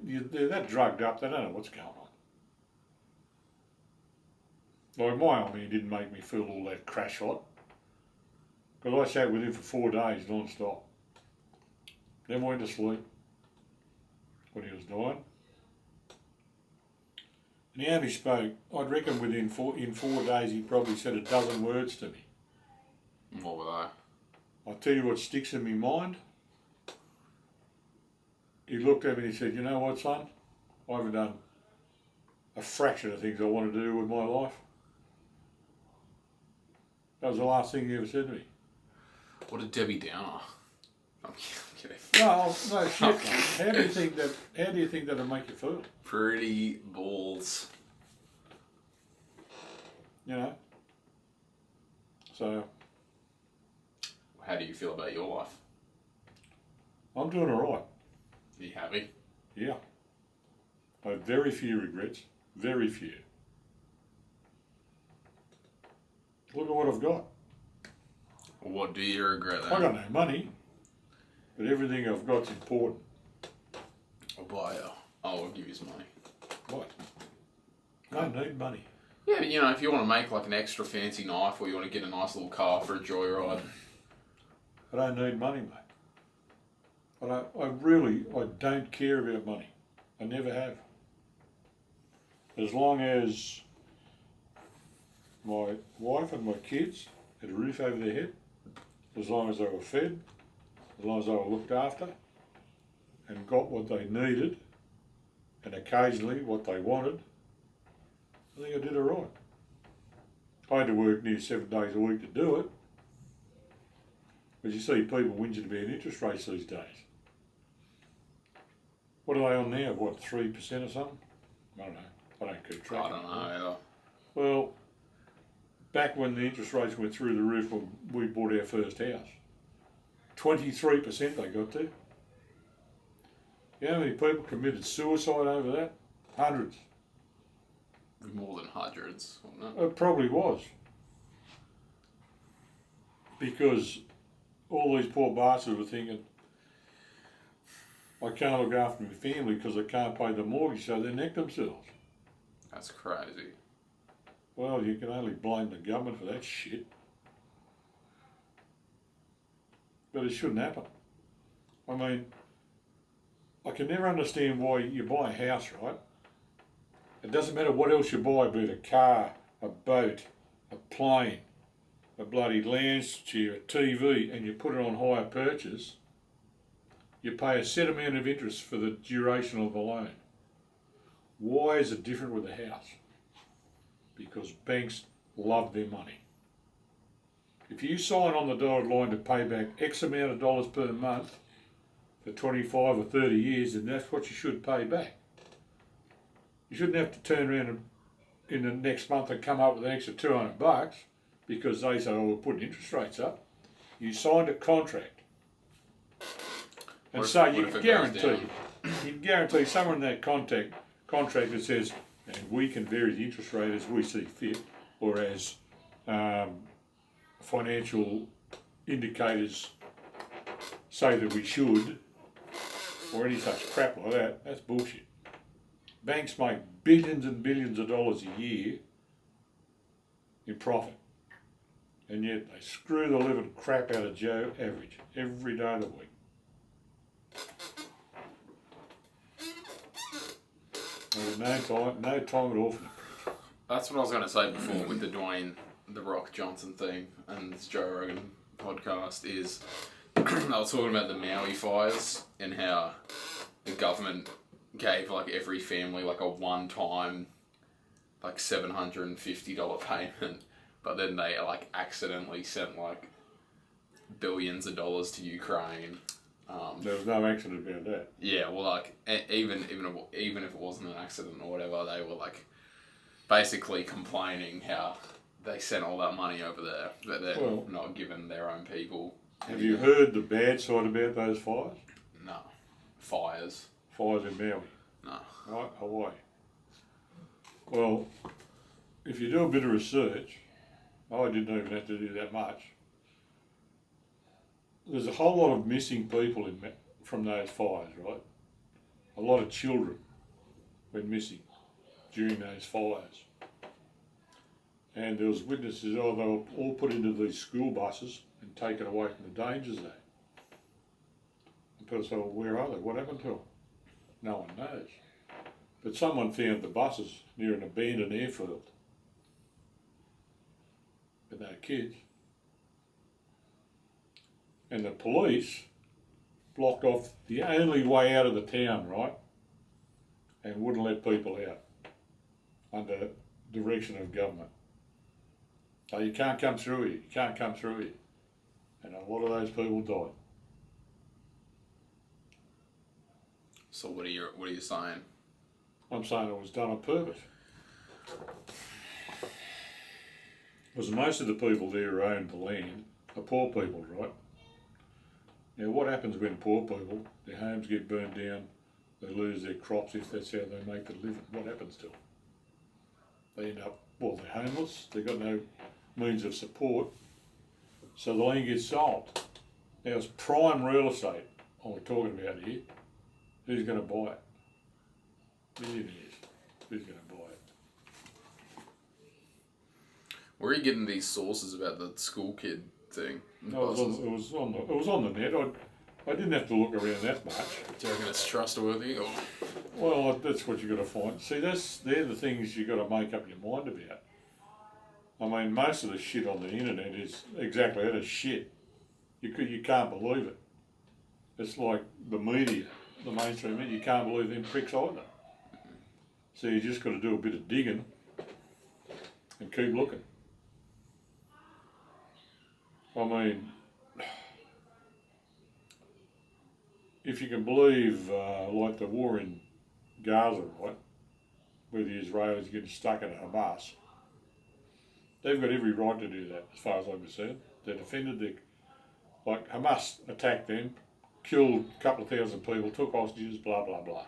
that drugged up, they don't know what's going on. Like my army didn't make me feel all that crash hot, because I sat with him for 4 days non-stop. Then went to sleep when he was dying. And he only spoke, I'd reckon in 4 days he probably said a dozen words to me.
What were they?
I'll tell you what sticks in my mind. He looked at me and he said, you know what, son? I haven't done a fraction of things I want to do with my life. That was the last thing he ever said to me.
What a Debbie Downer. I'm kidding.
No shit, mate. How do you think that'll make you feel?
Pretty balls.
You know? So,
How do you feel about your life?
I'm doing all right.
Are you happy?
Yeah. I have very few regrets. Very few. Look at what I've got.
What do you regret then?
I got no money, but everything I've got's important.
I'll give you some money.
What? I don't need money.
Yeah, but if you want to make like an extra fancy knife or you want to get a nice little car for a joyride.
I don't need money, mate. I don't care about money. I never have. As long as my wife and my kids had a roof over their head, as long as they were fed, as long as they were looked after and got what they needed and occasionally what they wanted, I think I did all right. I had to work near 7 days a week to do it. But you see people whinging about interest rates these days. What are they on now? What, 3% or something? I don't know. I don't keep track.
I don't know either.
Well, back when the interest rates went through the roof when we bought our first house, 23% they got to. You know how many people committed suicide over that? Hundreds.
More than hundreds, wasn't it?
It probably was. Because all these poor bastards were thinking, I can't look after my family because I can't pay the mortgage, so they neck themselves.
That's crazy.
Well, you can only blame the government for that shit. But it shouldn't happen. I mean, I can never understand why you buy a house, right? It doesn't matter what else you buy, be it a car, a boat, a plane, a bloody lounge chair, a TV, and you put it on hire purchase, you pay a set amount of interest for the duration of the loan. Why is it different with a house? Because banks love their money. If you sign on the dotted line to pay back X amount of dollars per month for 25 or 30 years, then that's what you should pay back. You shouldn't have to turn around and in the next month and come up with an extra $200 because they say, oh, we're putting interest rates up. You signed a contract. And so you can guarantee somewhere in that contract that says, and we can vary the interest rate as we see fit, or as financial indicators say that we should, or any such crap like that. That's bullshit. Banks make billions and billions of dollars a year in profit, and yet they screw the living crap out of Joe average every day of the week. There's no time at all for the
That's what I was going to say before with the Dwayne The Rock Johnson thing and this Joe Rogan podcast is I was talking about the Maui fires and how the government gave like every family like a one-time like $750 payment, but then they like accidentally sent like billions of dollars to Ukraine.
There was no accident about that.
Yeah, well, like even if it wasn't an accident or whatever, they were like basically complaining how they sent all that money over there, but they're not giving their own people.
Have you heard the bad side about those fires?
No. Fires.
Fires in Maui.
No.
Right, Hawaii. Well, if you do a bit of research, I didn't even have to do that much. There's a whole lot of missing people from those fires, right? A lot of children went missing during those fires. And there was witnesses, they were all put into these school buses and taken away from the danger zone. And people say, well, where are they? What happened to them? No one knows. But someone found the buses near an abandoned airfield. But no kids. And the police blocked off the only way out of the town, right? And wouldn't let people out under direction of government. So you can't come through here, you can't come through here. And a lot of those people died.
So what are you saying?
I'm saying it was done on purpose. Because most of the people there who owned the land are poor people, right? Now what happens when poor people, their homes get burned down, they lose their crops if that's how they make their living? What happens to them? They end up, well, they're homeless, they've got no means of support, so the land gets sold. Now it's prime real estate, what we're talking about here. Who's going to buy it? Millionaires. Who's going to buy it?
Where are you getting these sources about the school kid thing?
No, it was on the net. I didn't have to look around that much.
Do you reckon it's trustworthy? Or?
Well, that's what you got to find. See, they're the things you got to make up your mind about. I mean, most of the shit on the internet is exactly that, is shit. You can't believe it. it's like the media, the mainstream media. You can't believe them pricks either. So you just got to do a bit of digging and keep looking. I mean, if you can believe, like the war in Gaza, right, where the Israelis getting stuck in Hamas, they've got every right to do that, as far as I'm concerned. They defended like Hamas attacked them, killed a couple of thousand people, took hostages, blah blah blah.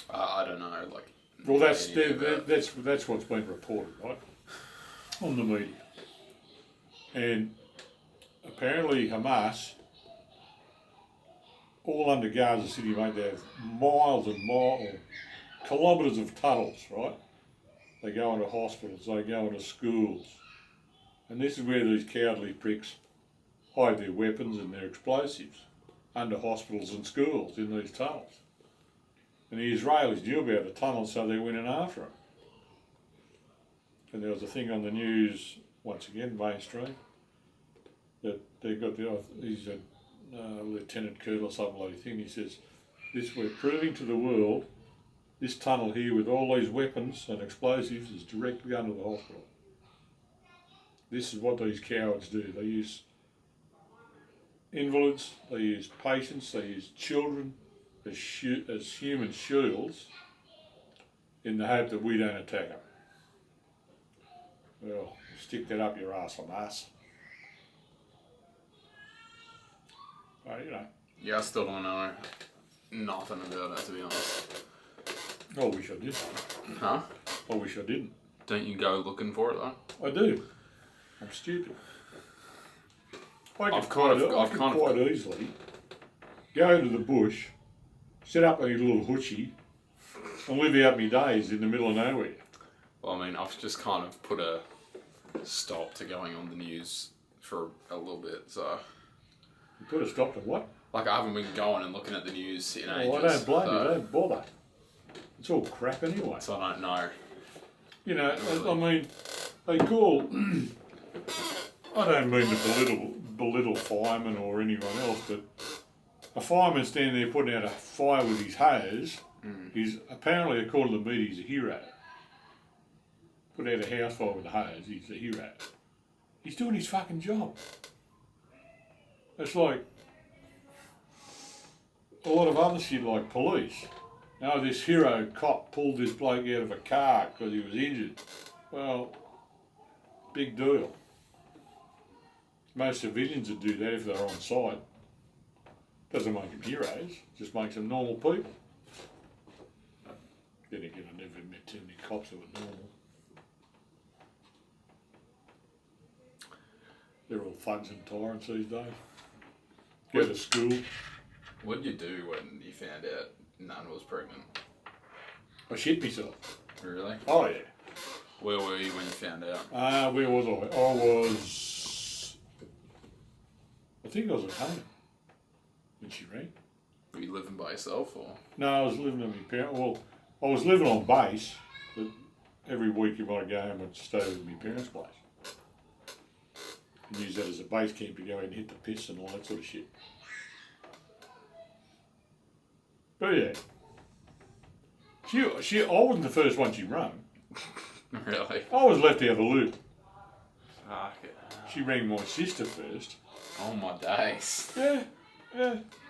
I don't know, like.
Well, that's what's been reported, right, on the media, and apparently Hamas, all under Gaza City, mate, they have miles and miles, kilometres of tunnels, right? They go into hospitals, they go into schools, and this is where these cowardly pricks hide their weapons and their explosives, under hospitals and schools in these tunnels. And the Israelis knew about the tunnels, so they went in after them. And there was a thing on the news, once again, mainstream, that they got he's a lieutenant colonel or something like that. He says, we're proving to the world, this tunnel here with all these weapons and explosives is directly under the hospital. This is what these cowards do. They use invalids, they use patients, they use children as human shields in the hope that we don't attack them. Well, stick that up your ass on us. You know.
Yeah, I still don't know nothing about it, to be honest.
I wish I did.
Huh?
I wish I didn't.
Don't you go looking for it, though?
I do. I'm stupid. I could quite easily go into the bush, set up a little hoochie, and live out my days in the middle of nowhere.
Well, I mean, I've just kind of put a stop to going on the news for a little bit, so...
You put a stop to what?
Like, I haven't been going and looking at the news in ages.
Well, I don't blame you, don't bother. It's all crap anyway.
So I don't know.
You know, I mean, they call... I don't mean to belittle firemen or anyone else, but a fireman standing there putting out a fire with his hose, he's apparently, according to the media, he's a hero. Put out a house fire with a hose, he's a hero. He's doing his fucking job. It's like a lot of other shit like police. Now this hero cop pulled this bloke out of a car because he was injured. Well, big deal. Most civilians would do that if they're on site. Doesn't make them heroes, just makes them normal people. Then again, I never met too many cops who were normal. They're all thugs and tyrants these days. Go to school.
What did you do when you found out Nan was pregnant?
I shit myself.
Really?
Oh yeah.
Where were you when you found out?
Where was I think I was at home when she rang.
Were you living by yourself, or?
No, I was living with my parents. Well, I was living on base, but every week you might go home and stay with my parents' place. And use that as a base camp to go and hit the piss and all that sort of shit. But yeah. I wasn't the first one she rang.
Really?
I was left out of the loop.
Fuck it.
She rang my sister first.
Oh my days.
Yeah.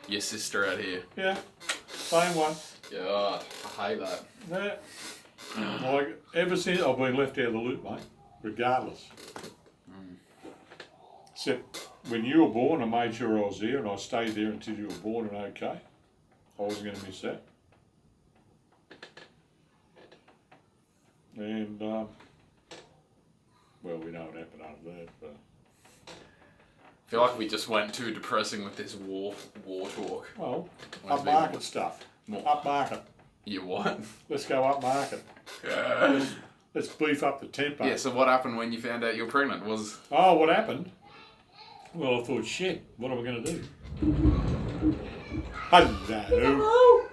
Your sister out here.
Yeah. Same one.
God, I hate that.
Yeah. Like, ever since I've been left out of the loop, mate. Regardless. Except when you were born, I made sure I was there and I stayed there until you were born and okay. I wasn't going to miss that. And, well, we know what happened after that, but...
I feel like we just went too depressing with this war talk.
Well, upmarket stuff. Upmarket.
You what?
Let's go upmarket. Let's beef up the tempo.
Yeah, so what happened when you found out you were pregnant?
Oh, what happened? Well, I thought, shit, what am I going to do? Hello.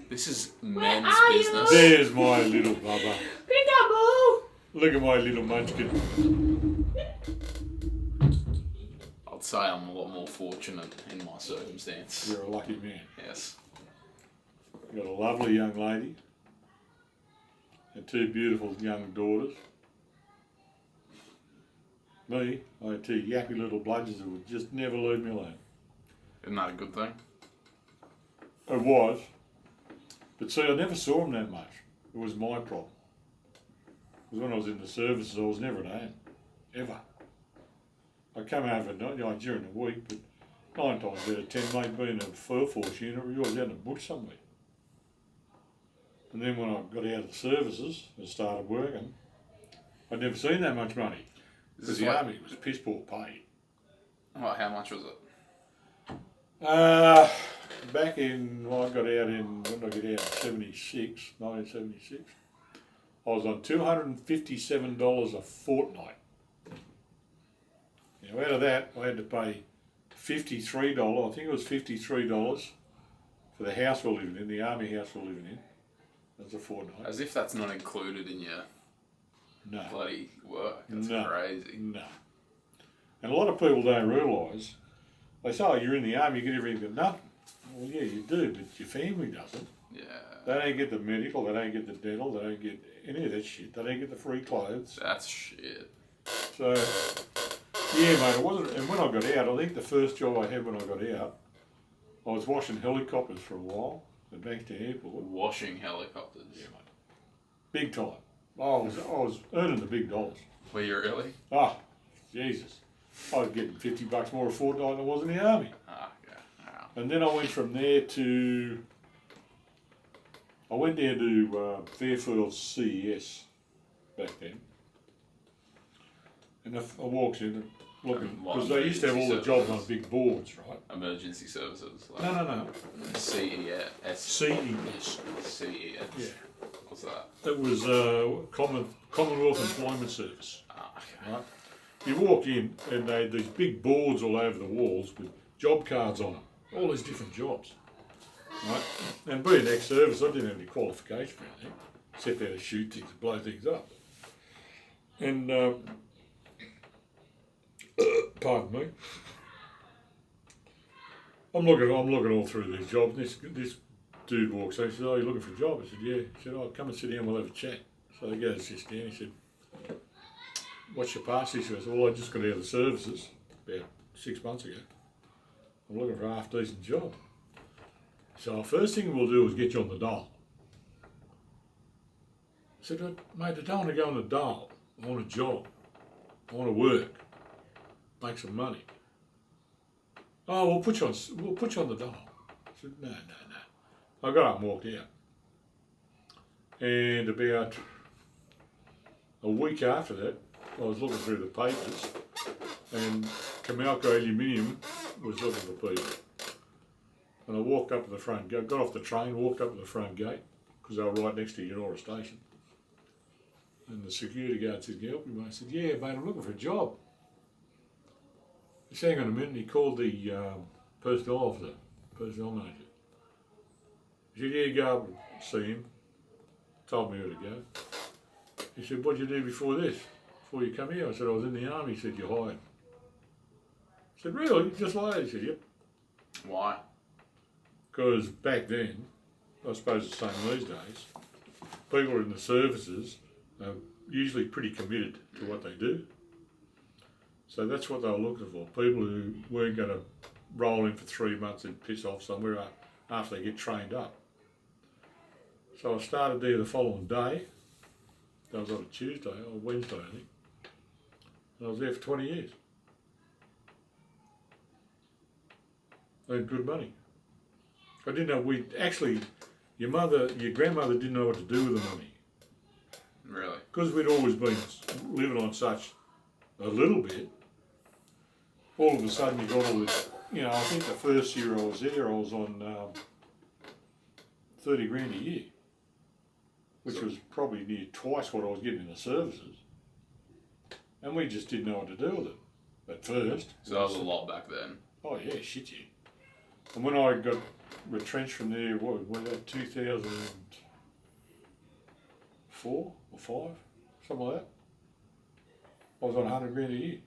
This is men's business.
There's my little bubba.
Peekaboo!
Look at my little munchkin.
I'll say I'm a lot more fortunate in my circumstance.
You're a lucky man.
Yes.
You've got a lovely young lady and two beautiful young daughters. Me, I had two yappy little bludgers that would just never leave me alone.
Isn't that a good thing?
It was. But see, I never saw them that much. It was my problem. Because when I was in the services, I was never at home. Ever. I come over at night, during the week, but 9 times out of 10, mate, being a fur force unit, we was out in the bush somewhere. And then when I got out of the services and started working, I'd never seen that much money. Because the army was piss poor pay.
Oh, how much was it?
Back in, when I got out in 1976, I was on $257 a fortnight. Now out of that, I had to pay $53, I think it was $53 for the house we're living in, the army house we're living in. That's a fortnight.
As if that's not included in your bloody work. That's crazy.
No. And a lot of people don't realise, they say, oh, you're in the army, you get everything, but nothing. Well, yeah, you do, but your family doesn't.
Yeah.
They don't get the medical, they don't get the dental, they don't get any of that shit. They don't get the free clothes.
That's shit.
So, yeah, mate, it wasn't. And when I got out, I think the first job I had when I got out, I was washing helicopters for a while at Bankstown Airport.
Washing helicopters.
Yeah, mate. Big time. I was earning the big dollars.
Were you really?
Ah, Jesus. I was getting $50 more a fortnight than I was in the army.
Ah, yeah. Wow.
And then I went from there to, I went there to Fairfield CES back then. And I walked in and looking, because they used to have all the jobs on big boards, right?
Emergency services. Like
No.
CES.
CES.
CES.
Yeah.
What's that?
It was Commonwealth Employment Service.
Ah, okay.
Right? You walk in and they had these big boards all over the walls with job cards on them, all these different jobs. Right? And being ex-service, I didn't have any qualification for anything, except how to shoot things and blow things up. And, pardon me, I'm looking all through these jobs. This dude walks in, he says, oh, you're looking for a job? I said, yeah. He said, oh, come and sit down, we'll have a chat. So he goes, sits down, he said, what's your past issue? I said, well, I just got out of the services about 6 months ago. I'm looking for a half decent job. So first thing we'll do is get you on the dole. I said, mate, I don't want to go on the dole. I want a job. I want to work. Make some money. Oh, we'll put you on the dole. I said, no. I got up and walked out. And about a week after that, I was looking through the papers and Camalco Aluminium was looking for people. And I walked up to the front gate, got off the train, walked up to the front gate, because they were right next to Eudora Station. And the security guard said, can you help me, mate? I said, yeah, mate, I'm looking for a job. He said, hang on a minute, and he called the personnel officer, personnel manager. He said, yeah, go up and see him. Told me where to go. He said, what did you do before this? Before you come here? I said, I was in the army. He said, you're hired. I said, really? Just like that? He said, yep.
Why?
Because back then, I suppose it's the same these days, people in the services are usually pretty committed to what they do. So that's what they were looking for, people who weren't going to roll in for 3 months and piss off somewhere after they get trained up. So I started there the following day. That was on a Tuesday or Wednesday, I think. And I was there for 20 years. I had good money. I didn't know, your grandmother didn't know what to do with the money.
Really?
Because we'd always been living on such a little bit, all of a sudden you got all this, I think the first year I was there, I was on 30 grand a year, which was probably near twice what I was getting in the services. And we just didn't know what to do with it at first.
So that was a lot back then.
Oh yeah, shit yeah. And when I got retrenched from there, what was that, 2004 or 5, something like that, I was on 100 grand a year.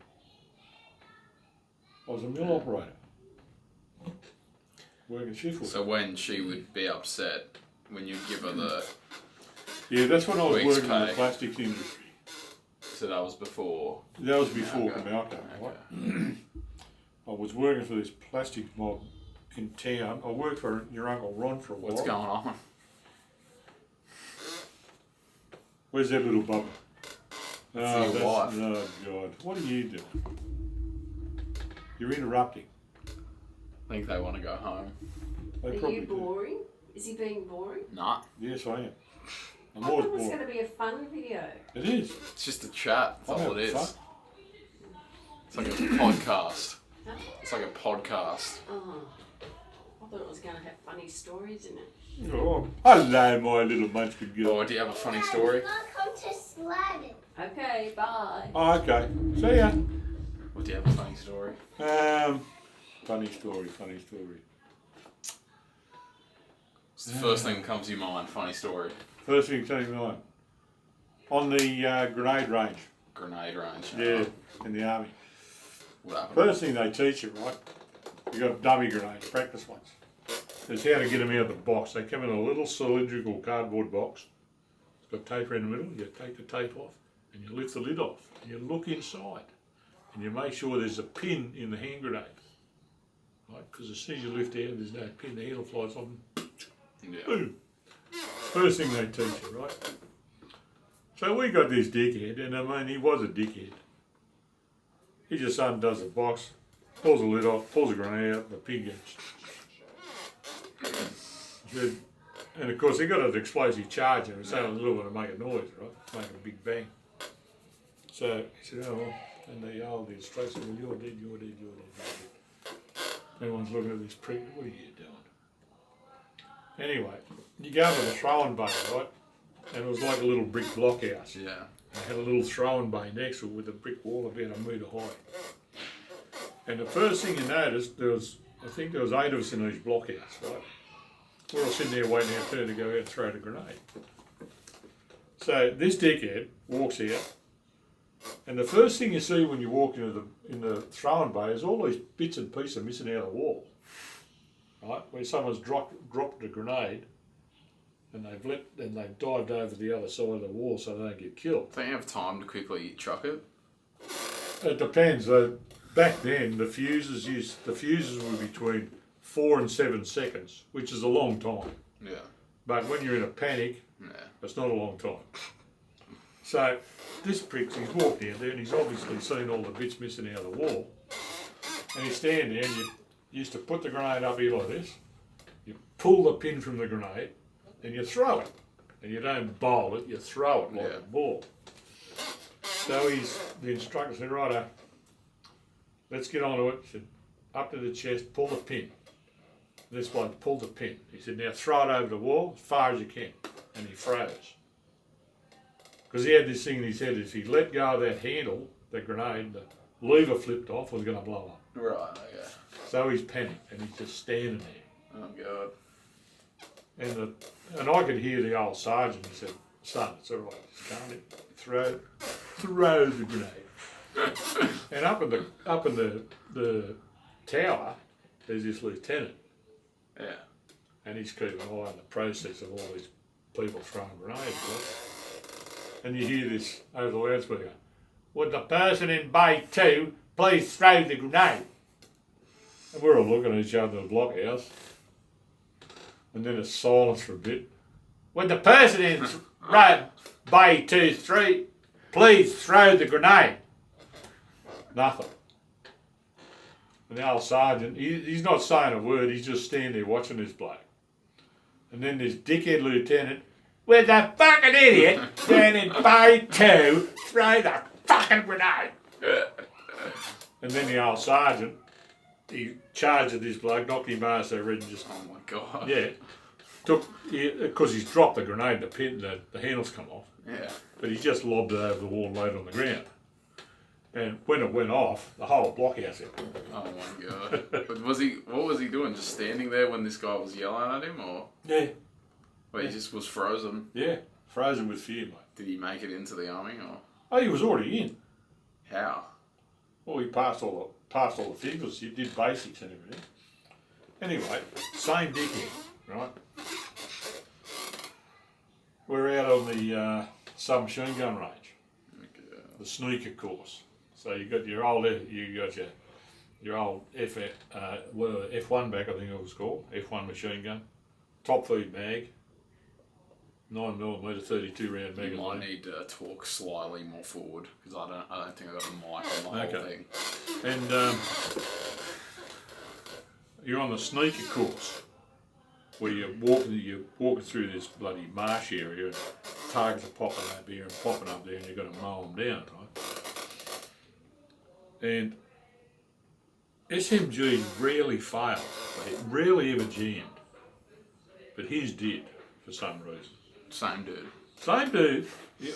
I was a mill operator. Working shift work.
So when she would be upset, when you'd give her the...
Yeah, that's when I was
Week's
working in the
pay.
plastics industry.
So that was before...
That was before
Okay.
Camalco, right?
Okay.
I was working for this plastics mob in town. I worked for your Uncle Ron for a while.
What's going on?
Where's that little bubble?
That's your wife.
Oh, God. What are you doing? You're interrupting.
I think they want to go home.
They
Are
probably
you
do.
boring? Is he being boring?
Nah.
Yes, I am. I'm
I
always
thought it was
bored.
going to be a fun video.
It is.
It's just a chat. That's
I'm
all it
having
is.
fun.
It's like a podcast.
Huh?
It's like a podcast.
Oh, I thought it was going to have funny stories in it.
Oh, hello, my little munchkin girl.
Oh, do you have a funny story?
Welcome to sledding.
Okay, bye.
Oh, okay. See ya.
Or do you have a funny story?
Funny story.
It's the first thing that comes to your mind. Funny story.
First thing comes to mind. On the grenade range,
Grenade range.
yeah, in the army.
What happened?
First thing they teach you, right? You got dummy grenades, practice ones. Is how to get them out of the box. They come in a little cylindrical cardboard box. It's got tape around the middle. You take the tape off and you lift the lid off. And you look inside and you make sure there's a pin in the hand grenade. Right? Because as soon as you lift out, there's no pin. The handle flies off.
Yeah.
Boom. First thing they teach you, right? So we got this dickhead, and I mean, he was a dickhead. He just undoes the box, pulls the lid off, pulls the grenade out, and the pin goes. And of course, he got an explosive charge in it, so a little bit to make a noise, right? Making a big bang. So he said, oh, well, and the instructor said, well, you're dead, you're dead, you're dead, you're dead. Everyone's looking at this prick, what are you doing? Anyway, you go to the throwing bay, right? And it was like a little brick block house.
Yeah.
It had a little throwing bay next to it with a brick wall about a metre high. And the first thing you noticed, I think there was 8 of us in each block house, right? We're all sitting there waiting our turn to go out and throw the grenade. So this dickhead walks out, and the first thing you see when you walk into the throwing bay is all these bits and pieces missing out of the wall. Right, where someone's dropped a grenade, and they've dived over the other side of the wall so they don't get killed.
Don't you have time to quickly chuck it?
It depends. Back then, the fuses were between 4 and 7 seconds, which is a long time.
Yeah.
But when you're in a panic,
Yeah.
it's not a long time. So this prick, he's walked out there and he's obviously seen all the bits missing out of the wall, and he's standing there and you used to put the grenade up here like this, you pull the pin from the grenade, and you throw it. And you don't bowl it, you throw it like
Yeah.
a ball. So the instructor said, righto, let's get onto it. He said, up to the chest, pull the pin. This bloke pulled the pin. He said, now throw it over the wall as far as you can. And he froze. Because he had this thing in his head, if he let go of that handle, the grenade, the lever flipped off, was going to blow up.
Right, okay.
So he's panicked and he's just standing there.
Oh, God.
And I could hear the old sergeant. He said, "Son, it's all right. Just calm it. Throw the grenade." And up in the tower, there's this lieutenant,
Yeah.
and he's keeping an eye on the process of all these people throwing grenades. Right? And you hear this over the loudspeaker: "Would the person in bay 2 please throw the grenade?" And we're all looking at each other in the blockhouse. And then it's silence for a bit. "Would the person in bay 2-3 please throw the grenade?" Nothing. And the old sergeant, he's not saying a word, he's just standing there watching this bloke. And then this dickhead lieutenant, "With the fucking idiot down in bay 2, throw the fucking grenade." And then the old sergeant, he charged at this bloke, knocked him ass over and just,
Oh, my God.
yeah, because he's dropped the grenade, the pin, the handle's come off,
Yeah.
but he just lobbed it over the wall and laid it on the ground. And when it went off, the whole blockhouse hit.
Oh, my God. But what was he doing? Just standing there when this guy was yelling at him, or?
Yeah.
Well, he just was frozen.
Yeah, frozen with fear, mate.
Did he make it into the army, or?
Oh, he was already in.
How?
Well, he passed all passed all the figures, you did basics and everything. Anyway, same dickhead, right? We're out on the submachine gun range, the sneaker course. So you got your old F1 back, I think it was called, F1 machine gun, top feed mag, 9mm 32 round
You
magazine.
might need to talk slightly more forward because I don't think I got a mic on the whole thing.
And you're on the sneaker course where you're walking through this bloody marsh area and targets are popping up here and popping up there and you've got to mow them down, right? And SMG rarely fail. They rarely ever jammed. But his did for some reason.
Same dude.
Same dude.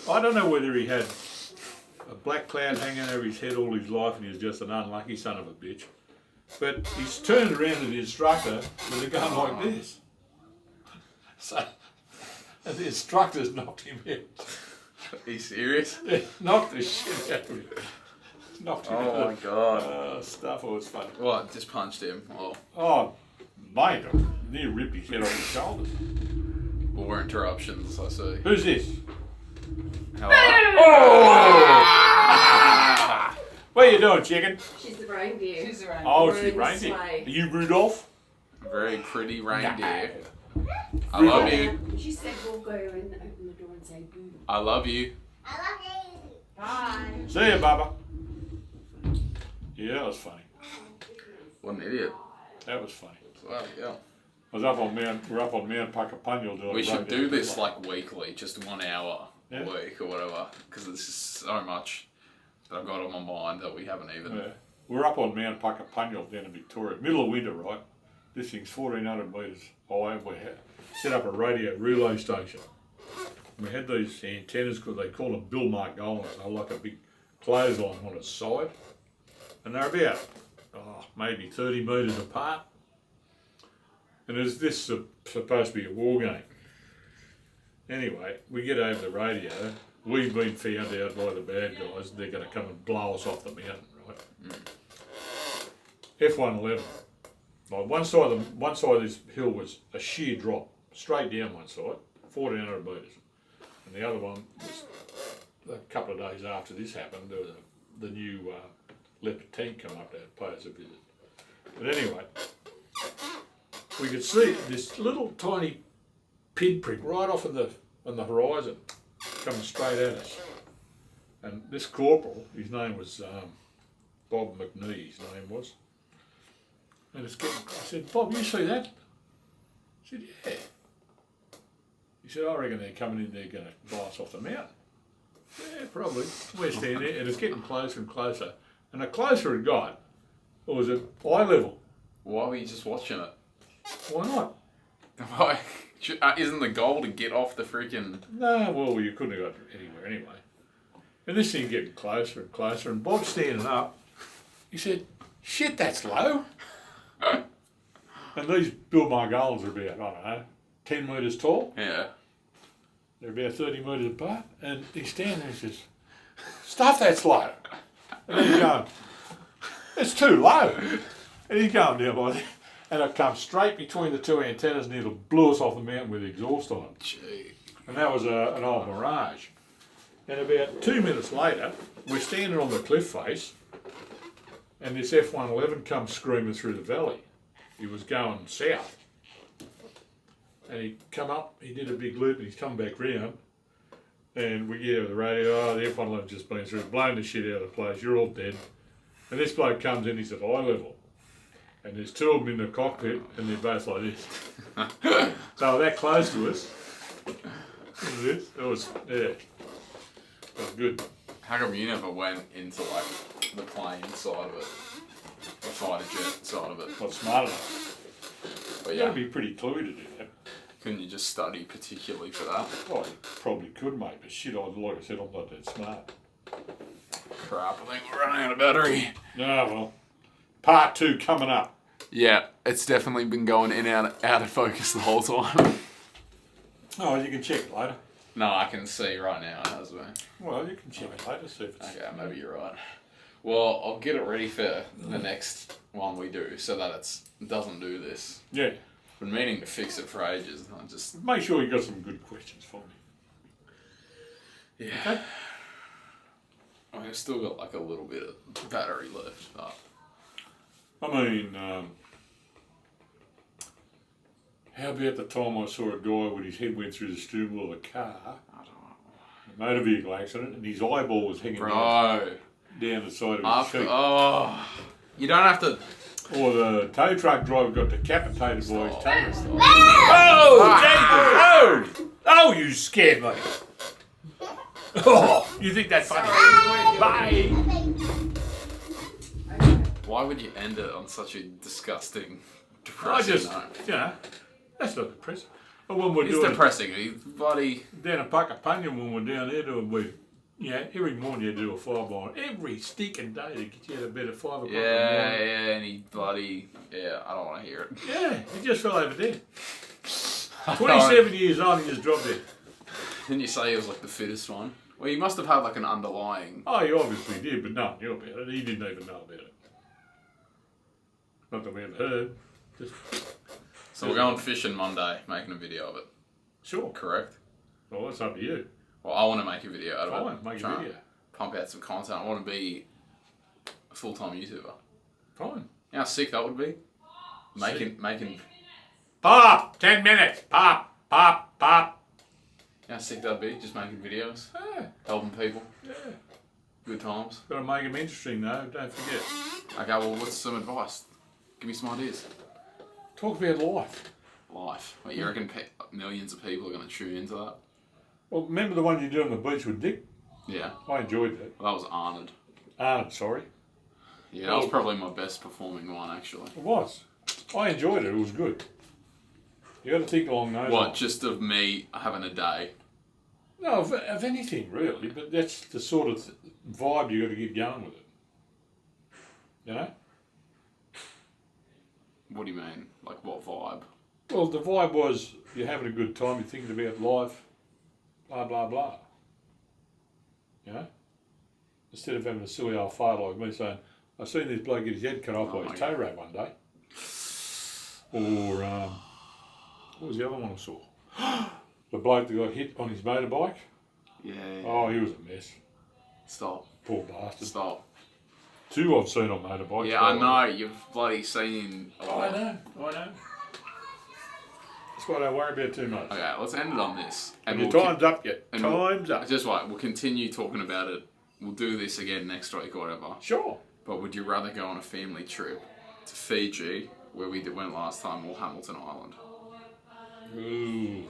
I don't know whether he had a black cloud hanging over his head all his life and he was just an unlucky son of a bitch. But he's turned around to the instructor with a gun like this. So, and the instructor's knocked him out.
Are you serious?
Yeah, knocked the shit out of him. Knocked him out.
Oh my god.
Stuff was funny.
What? Just punched him? Oh.
Oh, mate, I near ripped his head off his shoulders.
More interruptions, I see.
Who's this?
Hello?
What are you doing, chicken?
She's the reindeer.
She's around.
Oh,
We're
she's
in the
reindeer.
sleigh.
Are you Rudolph?
Very pretty reindeer.
No.
I love you.
She said we'll go and open the door and say boo.
I love you.
I love you.
Bye.
See ya, Baba. Yeah, that was funny.
What an idiot.
That was funny.
Well, yeah.
We're up on Mount Puckapunyal doing
We
a
should
road
do
down
this
the
like weekly, just 1 hour
Yeah.
a week or whatever, because there's just so much that I've got on my mind that we haven't even.
Yeah. We're up on Mount Puckapunyal down in Victoria. Middle of winter, right? This thing's 1,400 metres high. We set up a radio relay station. We had these antennas, because they call them Bill Margolis. They're like a big clothesline on its side. And they're about, maybe 30 metres apart. And is this supposed to be a war game? Anyway, we get over the radio. We've been found out by the bad guys. They're going to come and blow us off the mountain, right? F111. Like one side of this hill was a sheer drop, straight down one side, 1,400 metres. And the other one was a couple of days after this happened, the new Leopard tank come up to pay us a visit. But anyway, we could see this little tiny pinprick right off on the horizon coming straight at us. And this corporal, his name was Bob McNee, his name was. And I said, Bob, you see that? I said, yeah. He said, I reckon they're coming in there going to blow us off the mountain. Yeah, probably. We're standing there and it's getting closer and closer. And the closer it got, it was at eye level.
Why were you just watching it?
Why not?
Why? Isn't the goal to get off the freaking...
No, well, you couldn't have got anywhere anyway. And this thing getting closer and closer, and Bob's standing up. He said, shit, that's low. And these Bill Margolis are about, I don't know, 10 metres tall.
Yeah.
They're about 30 metres apart. And he's standing there and says, stuff that's low. And he's going, it's too low. And he's going down by there. And it comes straight between the two antennas and it'll blow us off the mountain with exhaust on.
Gee.
And that was an old Mirage. And about 2 minutes later, we're standing on the cliff face, and this F111 comes screaming through the valley. He was going south. And he come up, he did a big loop, and he's come back round. And we get over the radio, the F111 just been through, blown the shit out of the place, you're all dead. And this bloke comes in, he's at eye level. And there's two of them in the cockpit, and they're both like this. They were that close to us. It was, yeah. It was good.
How come you never went into like the plane side of it? The fighter jet side of it?
Not smart enough.
But
You
yeah,
gotta be pretty cluey to do that.
couldn't you just study particularly for that?
Well, you probably could, mate, but shit, like I said, I'm not that smart.
Crap, I think we're running out of battery.
No, well, part 2 coming up.
Yeah, it's definitely been going in and out of focus the whole time.
Oh, you can check it later.
No, I can see right now it has been.
Well, you can check it later, see if it's...
Okay, maybe you're right. Well, I'll get it ready for the next one we do so that it doesn't do this.
Yeah.
Been meaning to fix it for ages. And I just
Make sure you got some good questions for me.
yeah.
Okay.
I've still got like a little bit of battery left. But
I mean, how about the time I saw a guy with his head went through the steering wheel of a car,
I don't know.
a motor vehicle accident, and his eyeball was hanging
Bro.
down the side of his cheek.
Oh, you don't have to.
Or the tow truck driver got decapitated by his tail.
Oh, Jesus! Oh, you scared me. Oh, you think that's funny? Bye.
Why would you end it on such a disgusting,
I
depressing
just,
note?
you know, that's not depressing. And when we're
It's
doing
depressing. You bloody.
down at Puckapunya, when we're down there doing, every morning you do a fireball. Every stinking day to get you out of bed at 5 o'clock in the
Yeah,
morning.
yeah, and he bloody. Yeah, I don't want to hear it.
Yeah, he just fell over dead. 27 years old, he just dropped dead.
Didn't you say he was like the fittest one? Well, he must have had like an underlying.
Oh, he obviously did, but no one knew about it. He didn't even know about it. Not that we ever heard. Just,
So we're going fishing Monday, making a video of it.
sure.
Correct?
Well, that's up to you.
Well, I want to make a video out of it.
Fine, make a
Try and
video.
Pump out some content. I want to be a full-time YouTuber.
Fine.
You know how sick that would be? Making.
Pop. 10 minutes. Pop. Pop. Pop.
You know how sick that'd be? Just making videos,
Yeah,
helping people,
yeah.
good times.
Got to make them interesting, though. Don't forget.
Okay, well, what's some advice? Give me some ideas.
Talk about life.
Life. Like, you reckon millions of people are going to tune into that?
Well, remember the one you did on the beach with Dick?
Yeah.
I enjoyed that.
Well, that was Arnold.
Arnold, sorry.
Yeah, that was probably my best performing one, actually.
It was. I enjoyed it. It was good. You got to think along those
What,
lines.
just of me having a day?
No, of anything really, but that's the sort of vibe you got to get going with it. You know?
What do you mean? Like, what vibe?
Well, the vibe was you're having a good time, you're thinking about life, blah blah blah. You know? Instead of having a silly old fart like me saying, I seen this bloke get his head cut off
Oh
by
my
his toe wrap one day. Or what was the other one I saw? The bloke that got hit on his motorbike.
Yeah.
Oh, he was a mess.
Stop.
Poor bastard.
Stop.
Two I've seen on motorbikes.
Yeah, I know. You've bloody seen.
I know. That's why I don't worry about it too much.
Okay, let's end it on this.
And
we'll
your time's up yet.
and
Time's up.
Just wait. We'll continue talking about it. We'll do this again next week or whatever.
Sure.
But would you rather go on a family trip to Fiji, where we went last time, or Hamilton Island?
Ooh.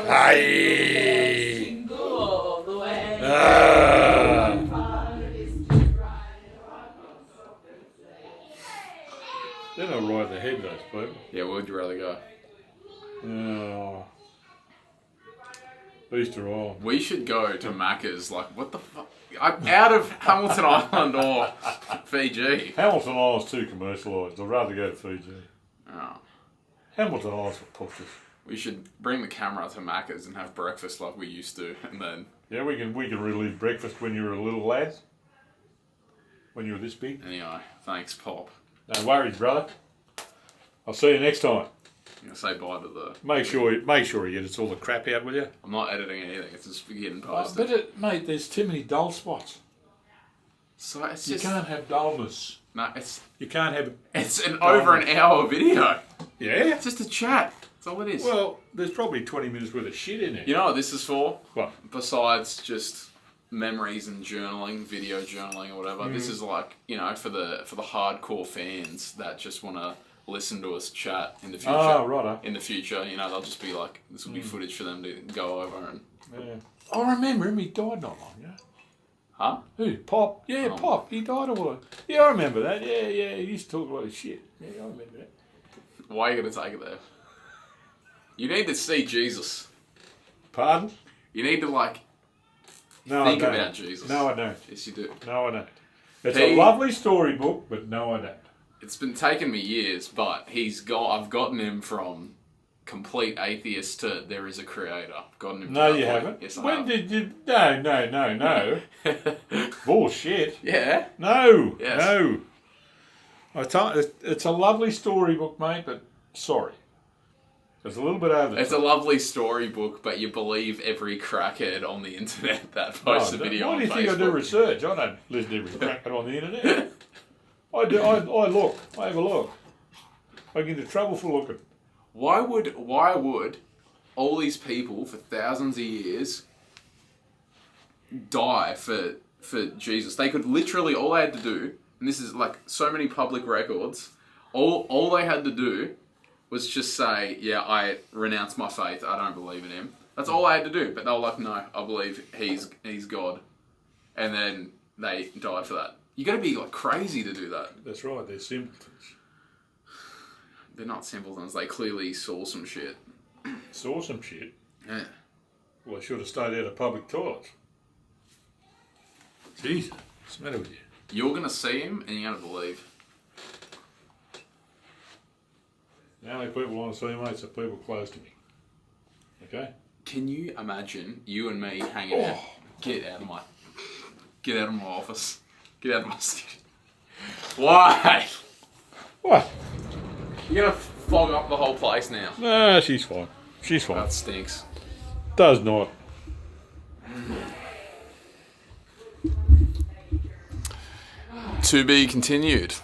Hey.
They're not right in the head, those people.
Yeah, where would you rather go?
Oh. Easter Island.
We should go to Macca's. Like, what the fuck? Out of Hamilton Island or Fiji?
Hamilton Island's too commercialised. I'd rather go to Fiji.
Oh.
Hamilton Island's for pussies.
We should bring the camera to Macca's and have breakfast like we used to, and then
Yeah, we can relive breakfast when you were a little lad. When you were this big.
anyway. Thanks, Pop.
No worries, brother. I'll see you next time.
I'm gonna say bye to the.
Make sure he edits all the crap out, will you?
I'm not editing anything. It's just getting
Oh,
posted.
mate, there's too many dull spots.
So it's
You
just
can't have dullness.
no. It's
You can't have.
over an hour video.
Yeah.
It's just a chat. That's all it is.
Well, there's probably 20 minutes worth of shit in there.
You know what this is for?
What?
Besides just memories and journaling, video journaling or whatever, this is like, you know, for the hardcore fans that just want to listen to us chat in the future.
Oh, righto.
In the future, you know, they'll just be like, this will be footage for them to go over and.
Yeah. I remember him. He died not long ago.
Huh?
Who? Pop. Yeah,
Oh.
Pop. He died a while. Yeah, I remember that. Yeah. He used to talk a lot of shit. Yeah, I remember that.
Why are you going to take it there? You need to see Jesus.
Pardon?
You need to, like,
No,
think
I don't.
about Jesus.
No, I don't.
Yes, you do.
No, I don't. It's
He-
a lovely storybook, but no, I don't.
It's been taking me years, but I've gotten him from complete atheist to there is a creator. Gotten him.
No,
to that
you
point.
haven't.
Yes, I
When
have.
did you? No. Bullshit.
Yeah.
No,
Yes.
no. It's a lovely storybook, mate, but sorry. It's a little bit over the
It's a
top.
lovely storybook, but you believe every crackhead on the internet that posts a video
Why
on
do you
Facebook.
think I do research? I don't listen to every cracker on the internet. I do. I look. I have a look. I get into trouble for looking.
Why would all these people for thousands of years die for Jesus? They could literally, all they had to do, and this is like so many public records, all they had to do was just say, yeah, I renounce my faith, I don't believe in him. That's all I had to do. But they were like, no, I believe he's God. And then they died for that. You got to be like crazy to do that.
That's right. They're simpletons.
They're not simpletons. They clearly saw some shit.
Saw some shit.
Yeah.
Well, they should have stayed out of public toilets. Jesus, what's the matter with you?
You're gonna see him and you're gonna believe.
The only people I want to see, mates, are people close to me. Okay?
Can you imagine you and me hanging out? Get out of my office. Get out of my studio. Why?
What?
You're gonna fog up the whole place now.
Nah, she's fine. She's fine.
That stinks.
Does not.
To be continued.